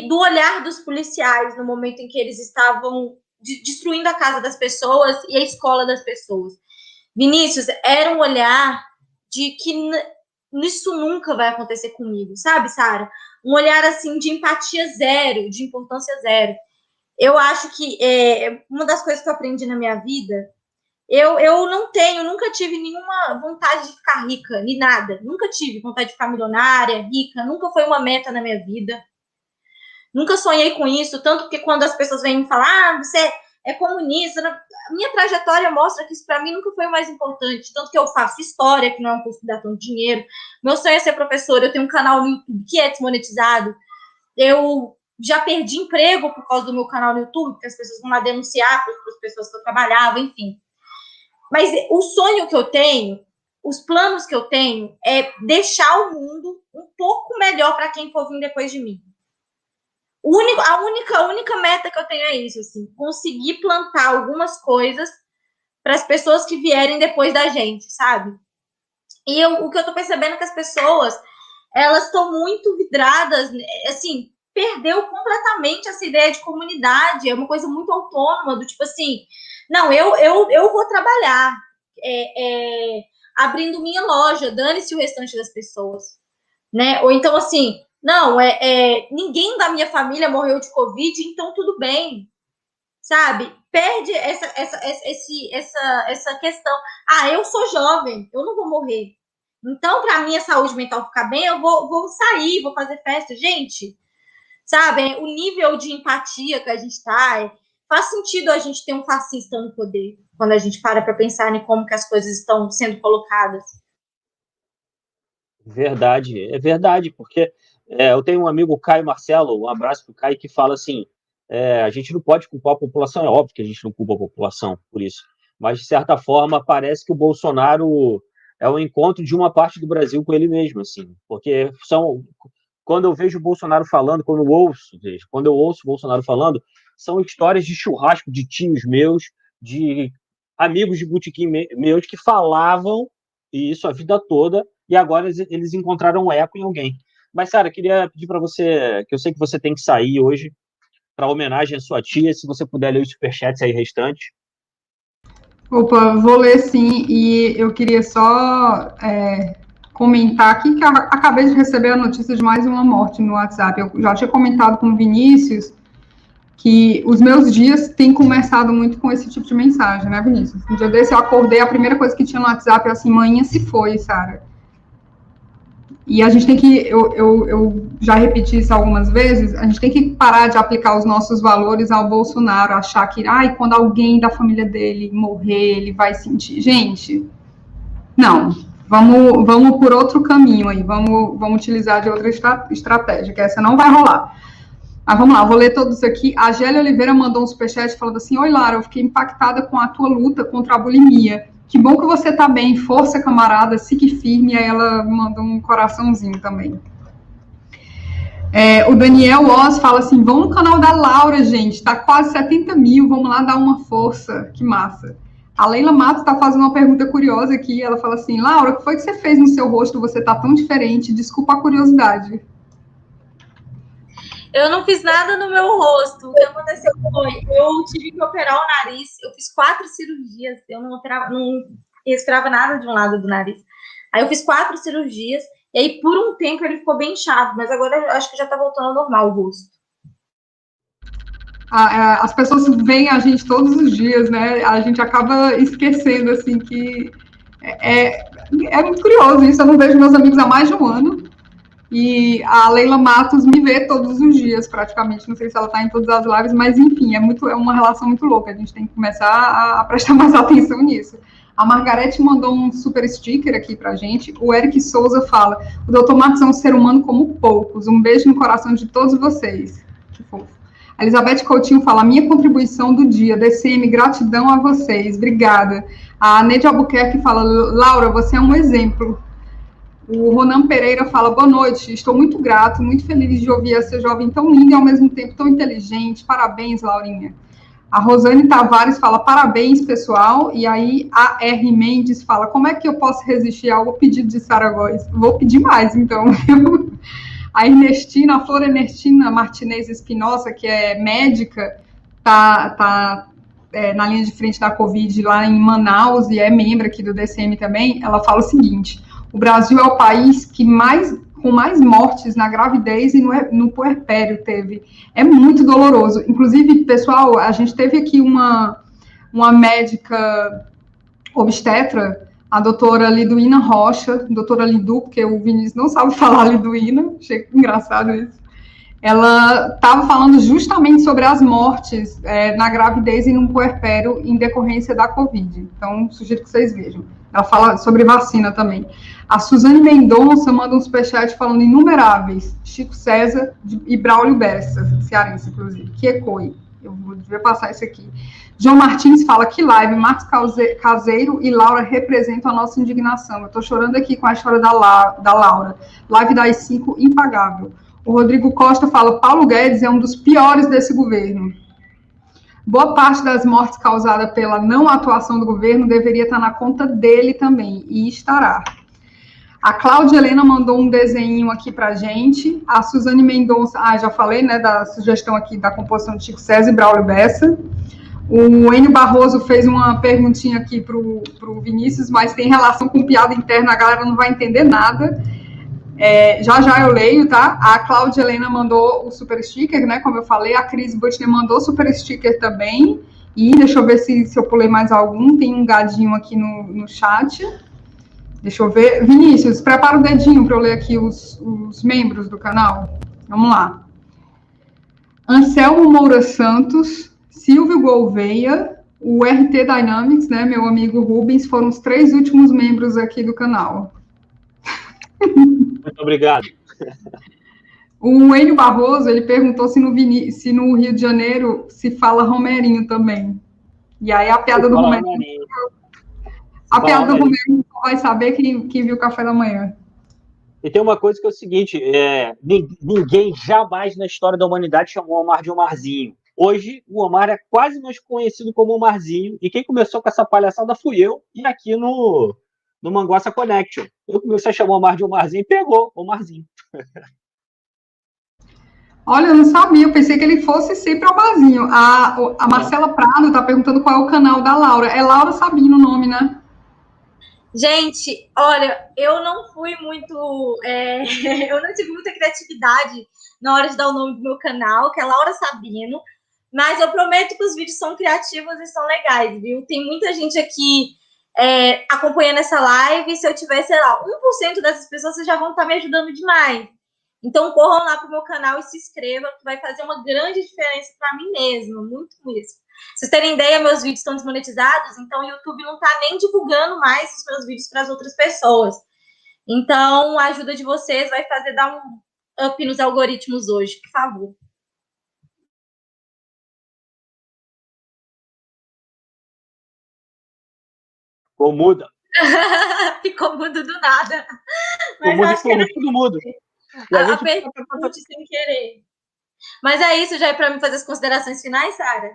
do olhar dos policiais no momento em que eles estavam destruindo a casa das pessoas e a escola das pessoas. Vinícius, era um olhar de que isso nunca vai acontecer comigo, sabe, Sara? Um olhar, assim, de empatia zero, de importância zero. Eu acho que uma das coisas que eu aprendi na minha vida, eu nunca tive nenhuma vontade de ficar rica, nem nada. Nunca tive vontade de ficar milionária, rica, nunca foi uma meta na minha vida. Nunca sonhei com isso, tanto que quando as pessoas vêm me falar, você é comunista, a minha trajetória mostra que isso para mim nunca foi o mais importante, tanto que eu faço história, que não é um curso que dá tanto dinheiro, meu sonho é ser professora, eu tenho um canal no YouTube que é desmonetizado, eu já perdi emprego por causa do meu canal no YouTube, porque as pessoas vão lá denunciar para as pessoas que eu trabalhava, enfim. Mas o sonho que eu tenho, os planos que eu tenho, é deixar o mundo um pouco melhor para quem for vir depois de mim. A única meta que eu tenho é isso, assim, conseguir plantar algumas coisas para as pessoas que vierem depois da gente, sabe? E o que eu tô percebendo é que as pessoas, elas estão muito vidradas, assim, perdeu completamente essa ideia de comunidade, é uma coisa muito autônoma, do tipo assim, não, eu vou trabalhar, abrindo minha loja, dane-se o restante das pessoas, né? Ou então, assim, não, ninguém da minha família morreu de Covid, então tudo bem, sabe? Perde essa questão. Eu sou jovem, eu não vou morrer. Então, para minha saúde mental ficar bem, eu vou sair, vou fazer festa. Gente, sabe? O nível de empatia que a gente tá, faz sentido a gente ter um fascista no poder, quando a gente para pensar em como que as coisas estão sendo colocadas. Verdade, é verdade, porque eu tenho um amigo, Caio Marcelo, um abraço para o Caio, que fala assim, a gente não pode culpar a população, é óbvio que a gente não culpa a população por isso, mas, de certa forma, parece que o Bolsonaro é o encontro de uma parte do Brasil com ele mesmo, assim, porque quando eu vejo o Bolsonaro falando, quando eu ouço o Bolsonaro falando, são histórias de churrasco de tios meus, de amigos de botequim meus que falavam isso a vida toda, e agora eles encontraram um eco em alguém. Mas, Sara, queria pedir para você, que eu sei que você tem que sair hoje, para homenagem à sua tia, se você puder ler os superchats aí restantes. Opa, vou ler sim, e eu queria só comentar aqui que eu acabei de receber a notícia de mais uma morte no WhatsApp. Eu já tinha comentado com o Vinícius que os meus dias têm começado muito com esse tipo de mensagem, né, Vinícius? Um dia desse eu acordei, a primeira coisa que tinha no WhatsApp é assim, manhã se foi, Sara. E a gente tem que, eu já repeti isso algumas vezes, a gente tem que parar de aplicar os nossos valores ao Bolsonaro, achar que, quando alguém da família dele morrer, ele vai sentir. Gente, não, vamos por outro caminho aí, vamos utilizar de outra estratégia, que essa não vai rolar. Mas vamos lá, vou ler todos aqui. A Gélia Oliveira mandou um superchat falando assim: oi, Lara, eu fiquei impactada com a tua luta contra a bulimia. Que bom que você tá bem. Força, camarada, siga firme. E aí ela mandou um coraçãozinho também. O Daniel Oz fala assim: vão no canal da Laura, gente. Tá quase 70 mil. Vamos lá dar uma força. Que massa. A Leila Matos está fazendo uma pergunta curiosa aqui. Ela fala assim: Laura, o que foi que você fez no seu rosto? Você tá tão diferente. Desculpa a curiosidade. Eu não fiz nada no meu rosto. O que aconteceu foi, eu tive que operar o nariz. Eu fiz 4 cirurgias. Eu não respirava nada de um lado do nariz. Aí eu fiz 4 cirurgias. E aí, por um tempo, ele ficou bem inchado. Mas agora eu acho que já tá voltando ao normal o rosto. As pessoas veem a gente todos os dias, né? A gente acaba esquecendo, assim, que é muito curioso isso. Eu não vejo meus amigos há mais de um ano. E a Leila Matos me vê todos os dias, praticamente. Não sei se ela está em todas as lives, mas enfim, é uma relação muito louca. A gente tem que começar a prestar mais atenção nisso. A Margarete mandou um super sticker aqui pra gente. O Eric Souza fala: o Dr. Marcos é um ser humano como poucos. Um beijo no coração de todos vocês. Que fofo. A Elizabeth Coutinho fala: minha contribuição do dia, DCM, gratidão a vocês. Obrigada. A Neide Albuquerque fala: Laura, você é um exemplo. O Ronan Pereira fala: boa noite, estou muito grato, muito feliz de ouvir essa jovem tão linda e ao mesmo tempo tão inteligente. Parabéns, Laurinha. A Rosane Tavares fala: parabéns, pessoal. E aí a R. Mendes fala: como é que eu posso resistir ao pedido de Sara Góes? Vou pedir mais, então. A Ernestina, a Flor Ernestina Martinez Espinosa, que é médica, tá na linha de frente da Covid lá em Manaus e é membro aqui do DCM também. Ela fala o seguinte: o Brasil é o país que com mais mortes na gravidez e no puerpério teve. É muito doloroso. Inclusive, pessoal, a gente teve aqui uma médica obstetra, a doutora Liduína Rocha, doutora Lidu, porque o Vinícius não sabe falar Liduína, achei engraçado isso. Ela estava falando justamente sobre as mortes na gravidez e no puerpério em decorrência da Covid. Então, sugiro que vocês vejam. Ela fala sobre vacina também. A Suzane Mendonça manda um superchat falando inumeráveis. Chico César e Braulio Bessa, cearense, inclusive. Que ecoe. Eu devia passar isso aqui. João Martins fala: que live, Marcos Caseiro e Laura representam a nossa indignação. Eu estou chorando aqui com a história da Laura. Live das 5, impagável. O Rodrigo Costa fala: Paulo Guedes é um dos piores desse governo. Boa parte das mortes causadas pela não atuação do governo deveria estar na conta dele também, e estará. A Cláudia Helena mandou um desenho aqui pra gente. A Suzane Mendonça, já falei, né, da sugestão aqui da composição de Chico César e Braulio Bessa. O Enio Barroso fez uma perguntinha aqui pro Vinícius, mas tem relação com piada interna, a galera não vai entender nada. Já eu leio, tá? A Cláudia Helena mandou o super sticker, né? Como eu falei, a Cris Butner mandou super sticker também. E deixa eu ver se eu pulei mais algum. Tem um gadinho aqui no chat. Deixa eu ver. Vinícius, prepara o dedinho para eu ler aqui os membros do canal. Vamos lá. Anselmo Moura Santos, Silvio Gouveia, o RT Dynamics, né? Meu amigo Rubens, foram os 3 últimos membros aqui do canal. Muito obrigado. O Enio Barroso, ele perguntou se no Rio de Janeiro se fala Romerinho também. E aí a piada do Romerinho... A piada do Romerinho vai saber quem viu o café da manhã. E tem uma coisa que é o seguinte, ninguém jamais na história da humanidade chamou o Omar de Omarzinho. Hoje, o Omar é quase mais conhecido como Omarzinho, e quem começou com essa palhaçada fui eu, e aqui no Manguaça Connection. Eu comecei a chamar o Omar de Omarzinho e pegou Omarzinho. Olha, eu não sabia, eu pensei que ele fosse sempre Omarzinho. A Marcela Prado está perguntando qual é o canal da Laura. É Laura Sabino o nome, né? Gente, olha, eu não fui muito... eu não tive muita criatividade na hora de dar o nome do meu canal, que é Laura Sabino, mas eu prometo que os vídeos são criativos e são legais, viu? Tem muita gente aqui acompanhando essa live, se eu tiver, sei lá, 1% dessas pessoas, vocês já vão estar me ajudando demais. Então, corram lá pro meu canal e se inscrevam, que vai fazer uma grande diferença para mim mesmo, muito mesmo. Pra vocês terem ideia, meus vídeos estão desmonetizados, então o YouTube não está nem divulgando mais os meus vídeos para as outras pessoas. Então, a ajuda de vocês vai fazer dar um up nos algoritmos hoje, por favor. Ficou muda. Ficou mudo do nada. Ficou mudo, tudo mudo. A pergunta sem querer. Mas é isso, já é para mim fazer as considerações finais, Sara?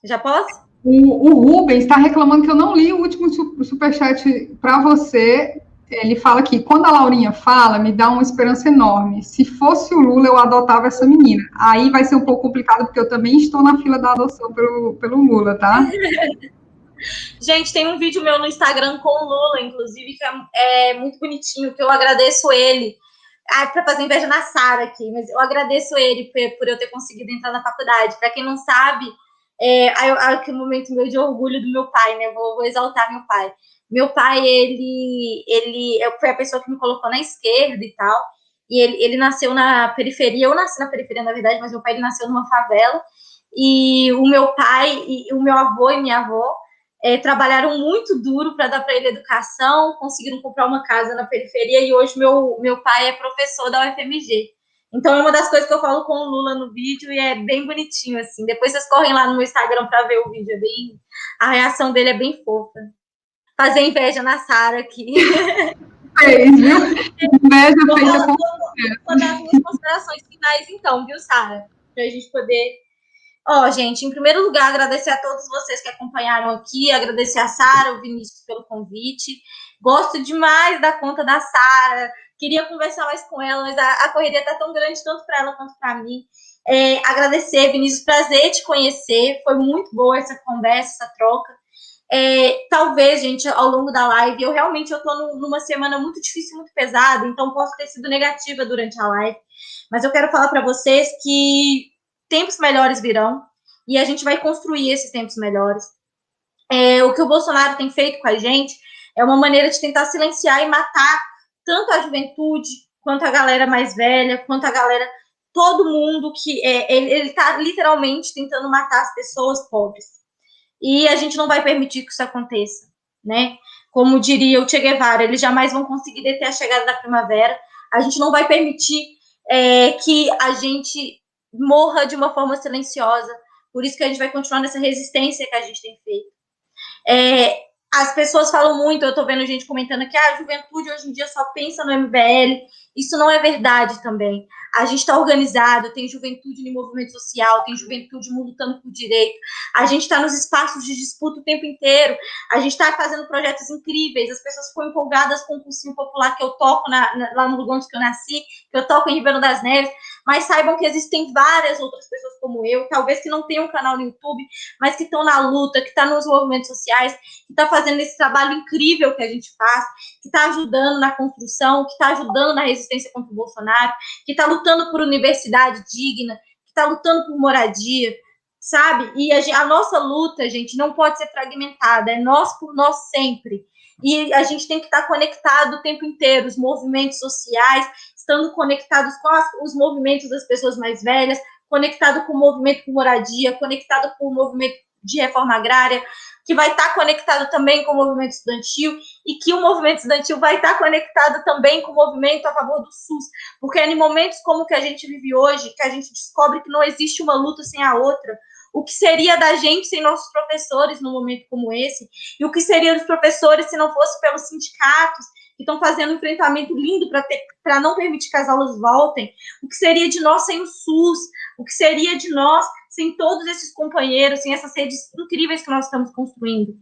Já posso? O Rubens está reclamando que eu não li o último superchat para você. Ele fala aqui, quando a Laurinha fala, me dá uma esperança enorme. Se fosse o Lula, eu adotava essa menina. Aí vai ser um pouco complicado, porque eu também estou na fila da adoção pelo Lula, tá? Gente, tem um vídeo meu no Instagram com o Lula, inclusive, que é muito bonitinho, que eu agradeço ele. Para fazer inveja na Sara aqui, mas eu agradeço ele por eu ter conseguido entrar na faculdade. Para quem não sabe, aquele momento meu de orgulho do meu pai, né? Vou exaltar meu pai. Meu pai, ele foi a pessoa que me colocou na esquerda e tal. E ele nasceu na periferia. Eu nasci na periferia, na verdade, mas meu pai ele nasceu numa favela. E o meu pai, e o meu avô e minha avó trabalharam muito duro para dar para ele educação, conseguiram comprar uma casa na periferia e hoje meu pai é professor da UFMG. Então é uma das coisas que eu falo com o Lula no vídeo e é bem bonitinho, assim. Depois vocês correm lá no meu Instagram para ver o vídeo, a reação dele é bem fofa. Fazer inveja na Sara aqui. Fez, viu? Inveja feita com... Vou dar as minhas considerações finais então, viu, Sara? Para a gente poder... gente, em primeiro lugar, agradecer a todos vocês que acompanharam aqui, agradecer a Sara, o Vinícius pelo convite. Gosto demais da conta da Sara, queria conversar mais com ela, mas a correria está tão grande, tanto para ela quanto para mim. Agradecer, Vinícius, prazer te conhecer, foi muito boa essa conversa, essa troca. Talvez, gente, ao longo da live, eu estou numa semana muito difícil, muito pesada, então posso ter sido negativa durante a live, mas eu quero falar para vocês que tempos melhores virão e a gente vai construir esses tempos melhores. O que o Bolsonaro tem feito com a gente é uma maneira de tentar silenciar e matar tanto a juventude, quanto a galera mais velha, quanto a galera, todo mundo que ele está literalmente tentando matar as pessoas pobres. E a gente não vai permitir que isso aconteça, né? Como diria o Che Guevara, eles jamais vão conseguir deter a chegada da primavera. A gente não vai permitir que a gente morra de uma forma silenciosa. Por isso que a gente vai continuar nessa resistência que a gente tem feito. As pessoas falam muito, eu estou vendo gente comentando que a juventude hoje em dia só pensa no MBL. Isso não é verdade também. A gente está organizado, tem juventude no movimento social, tem juventude lutando por direito. A gente está nos espaços de disputa o tempo inteiro. A gente está fazendo projetos incríveis. As pessoas ficam empolgadas com o cursinho popular que eu toco lá no lugar onde eu nasci, que eu toco em Ribeirão das Neves. Mas saibam que existem várias outras pessoas como eu, talvez que não tenham um canal no YouTube, mas que estão na luta, que estão nos movimentos sociais, que estão fazendo esse trabalho incrível que a gente faz, que está ajudando na construção, que está ajudando na resistência contra o Bolsonaro, que está lutando por universidade digna, que está lutando por moradia, sabe? E a nossa luta, gente, não pode ser fragmentada, é nós por nós sempre. E a gente tem que estar conectado o tempo inteiro, os movimentos sociais, estando conectados com os movimentos das pessoas mais velhas, conectado com o movimento por moradia, conectado com o movimento de reforma agrária, que vai estar conectado também com o movimento estudantil, e que o movimento estudantil vai estar conectado também com o movimento a favor do SUS, porque é em momentos como o que a gente vive hoje, que a gente descobre que não existe uma luta sem a outra. O que seria da gente sem nossos professores num momento como esse? E o que seria dos professores se não fosse pelos sindicatos que estão fazendo um enfrentamento lindo para não permitir que as aulas voltem? O que seria de nós sem o SUS? O que seria de nós sem todos esses companheiros, sem essas redes incríveis que nós estamos construindo?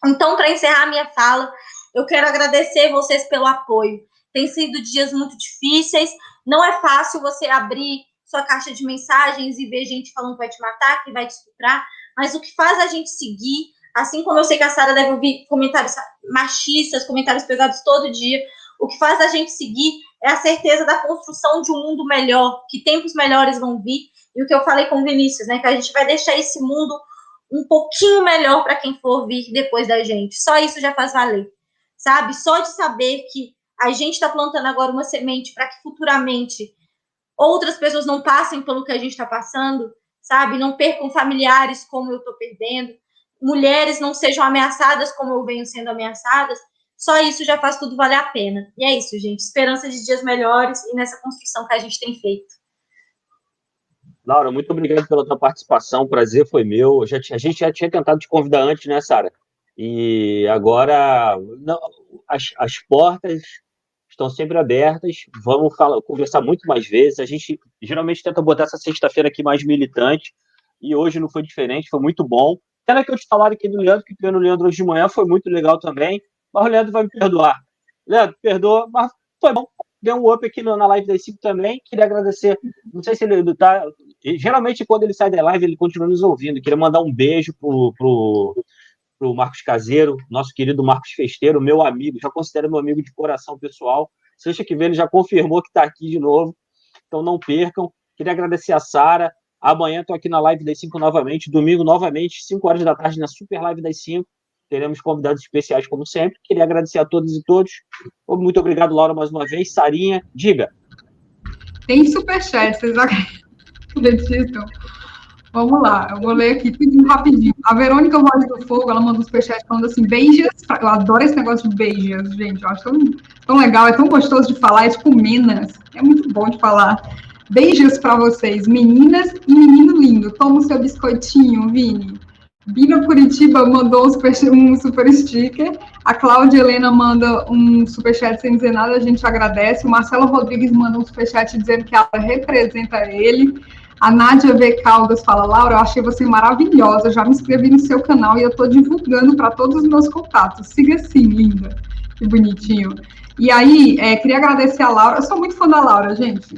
Então, para encerrar a minha fala, eu quero agradecer vocês pelo apoio. Tem sido dias muito difíceis, não é fácil você abrir sua caixa de mensagens e ver gente falando que vai te matar, que vai te estuprar, mas o que faz a gente seguir, assim como eu sei que a Sara deve ouvir comentários machistas, comentários pesados todo dia, o que faz a gente seguir é a certeza da construção de um mundo melhor, que tempos melhores vão vir, e o que eu falei com o Vinícius, né, que a gente vai deixar esse mundo um pouquinho melhor para quem for vir depois da gente. Só isso já faz valer, sabe? Só de saber que a gente está plantando agora uma semente para que futuramente outras pessoas não passem pelo que a gente está passando, sabe? Não percam familiares como eu estou perdendo, mulheres não sejam ameaçadas como eu venho sendo ameaçadas. Só isso já faz tudo valer a pena. E é isso, gente. Esperança de dias melhores e nessa construção que a gente tem feito. Laura, muito obrigado pela tua participação. O prazer foi meu. A gente já tinha tentado te convidar antes, né, Sara? E agora as portas estão sempre abertas, vamos conversar muito mais vezes. A gente geralmente tenta botar essa sexta-feira aqui mais militante, e hoje não foi diferente, foi muito bom. Até que eu te falaram aqui do Leandro, que o Leandro hoje de manhã foi muito legal também, mas o Leandro vai me perdoar. Leandro, perdoa, mas foi bom. Deu um up aqui na live das 5 também. Queria agradecer. Não sei se ele tá. Geralmente, quando ele sai da live, ele continua nos ouvindo. Queria mandar um beijo pro Marcos Caseiro, nosso querido Marcos Festeiro, meu amigo, já considero meu amigo de coração pessoal. Sexta que vem ele já confirmou que está aqui de novo. Então não percam. Queria agradecer a Sara. Amanhã estou aqui na live das 5 novamente. Domingo, novamente, 5 horas da tarde, na super live das 5. Teremos convidados especiais, como sempre. Queria agradecer a todos e todos. Muito obrigado, Laura, mais uma vez. Sarinha, diga. Tem superchat, vocês acreditam? Vamos lá, eu vou ler aqui tudo rapidinho. A Verônica Voz do Fogo, ela manda um superchat falando assim, beijas, eu adoro esse negócio de beijas, gente, eu acho tão legal, é tão gostoso de falar, é tipo menas, é muito bom de falar. Beijos para vocês, meninas e menino lindo. Toma o seu biscoitinho, Vini. Bina Curitiba mandou um super sticker. A Cláudia Helena manda um superchat sem dizer nada, a gente agradece. O Marcelo Rodrigues manda um superchat dizendo que ela representa ele. A Nádia V. Caldas fala, Laura, eu achei você maravilhosa, já me inscrevi no seu canal e eu estou divulgando para todos os meus contatos. Siga assim, linda. Que bonitinho. E aí, queria agradecer a Laura. Eu sou muito fã da Laura, gente.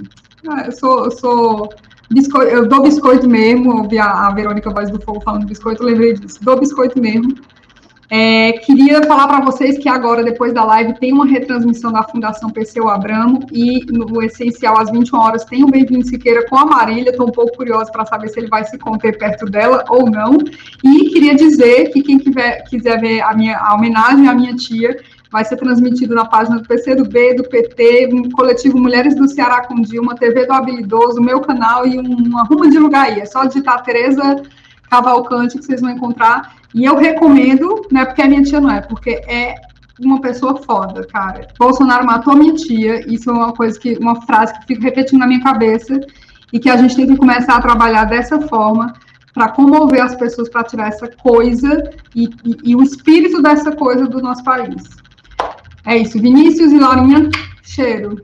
Eu dou biscoito mesmo. Ouvi a Verônica Voz do Fogo falando biscoito, eu lembrei disso. Dou biscoito mesmo. Queria falar para vocês que agora, depois da live, tem uma retransmissão da Fundação Perseu Abramo e no Essencial, às 21 horas, tem o Bem-vindo Siqueira com a Marília. Estou um pouco curiosa para saber se ele vai se conter perto dela ou não. E queria dizer que quem quiser ver a homenagem à minha tia, vai ser transmitido na página do PCdoB, do PT, um coletivo Mulheres do Ceará com Dilma, TV do Habilidoso, meu canal e uma ruma de lugar aí. É só digitar Tereza Cavalcante que vocês vão encontrar. E eu recomendo, não é porque a minha tia não é, porque é uma pessoa foda, cara. Bolsonaro matou a minha tia, isso é uma frase que fica repetindo na minha cabeça e que a gente tem que começar a trabalhar dessa forma para comover as pessoas, para tirar essa coisa e o espírito dessa coisa do nosso país. É isso, Vinícius e Laurinha, cheiro.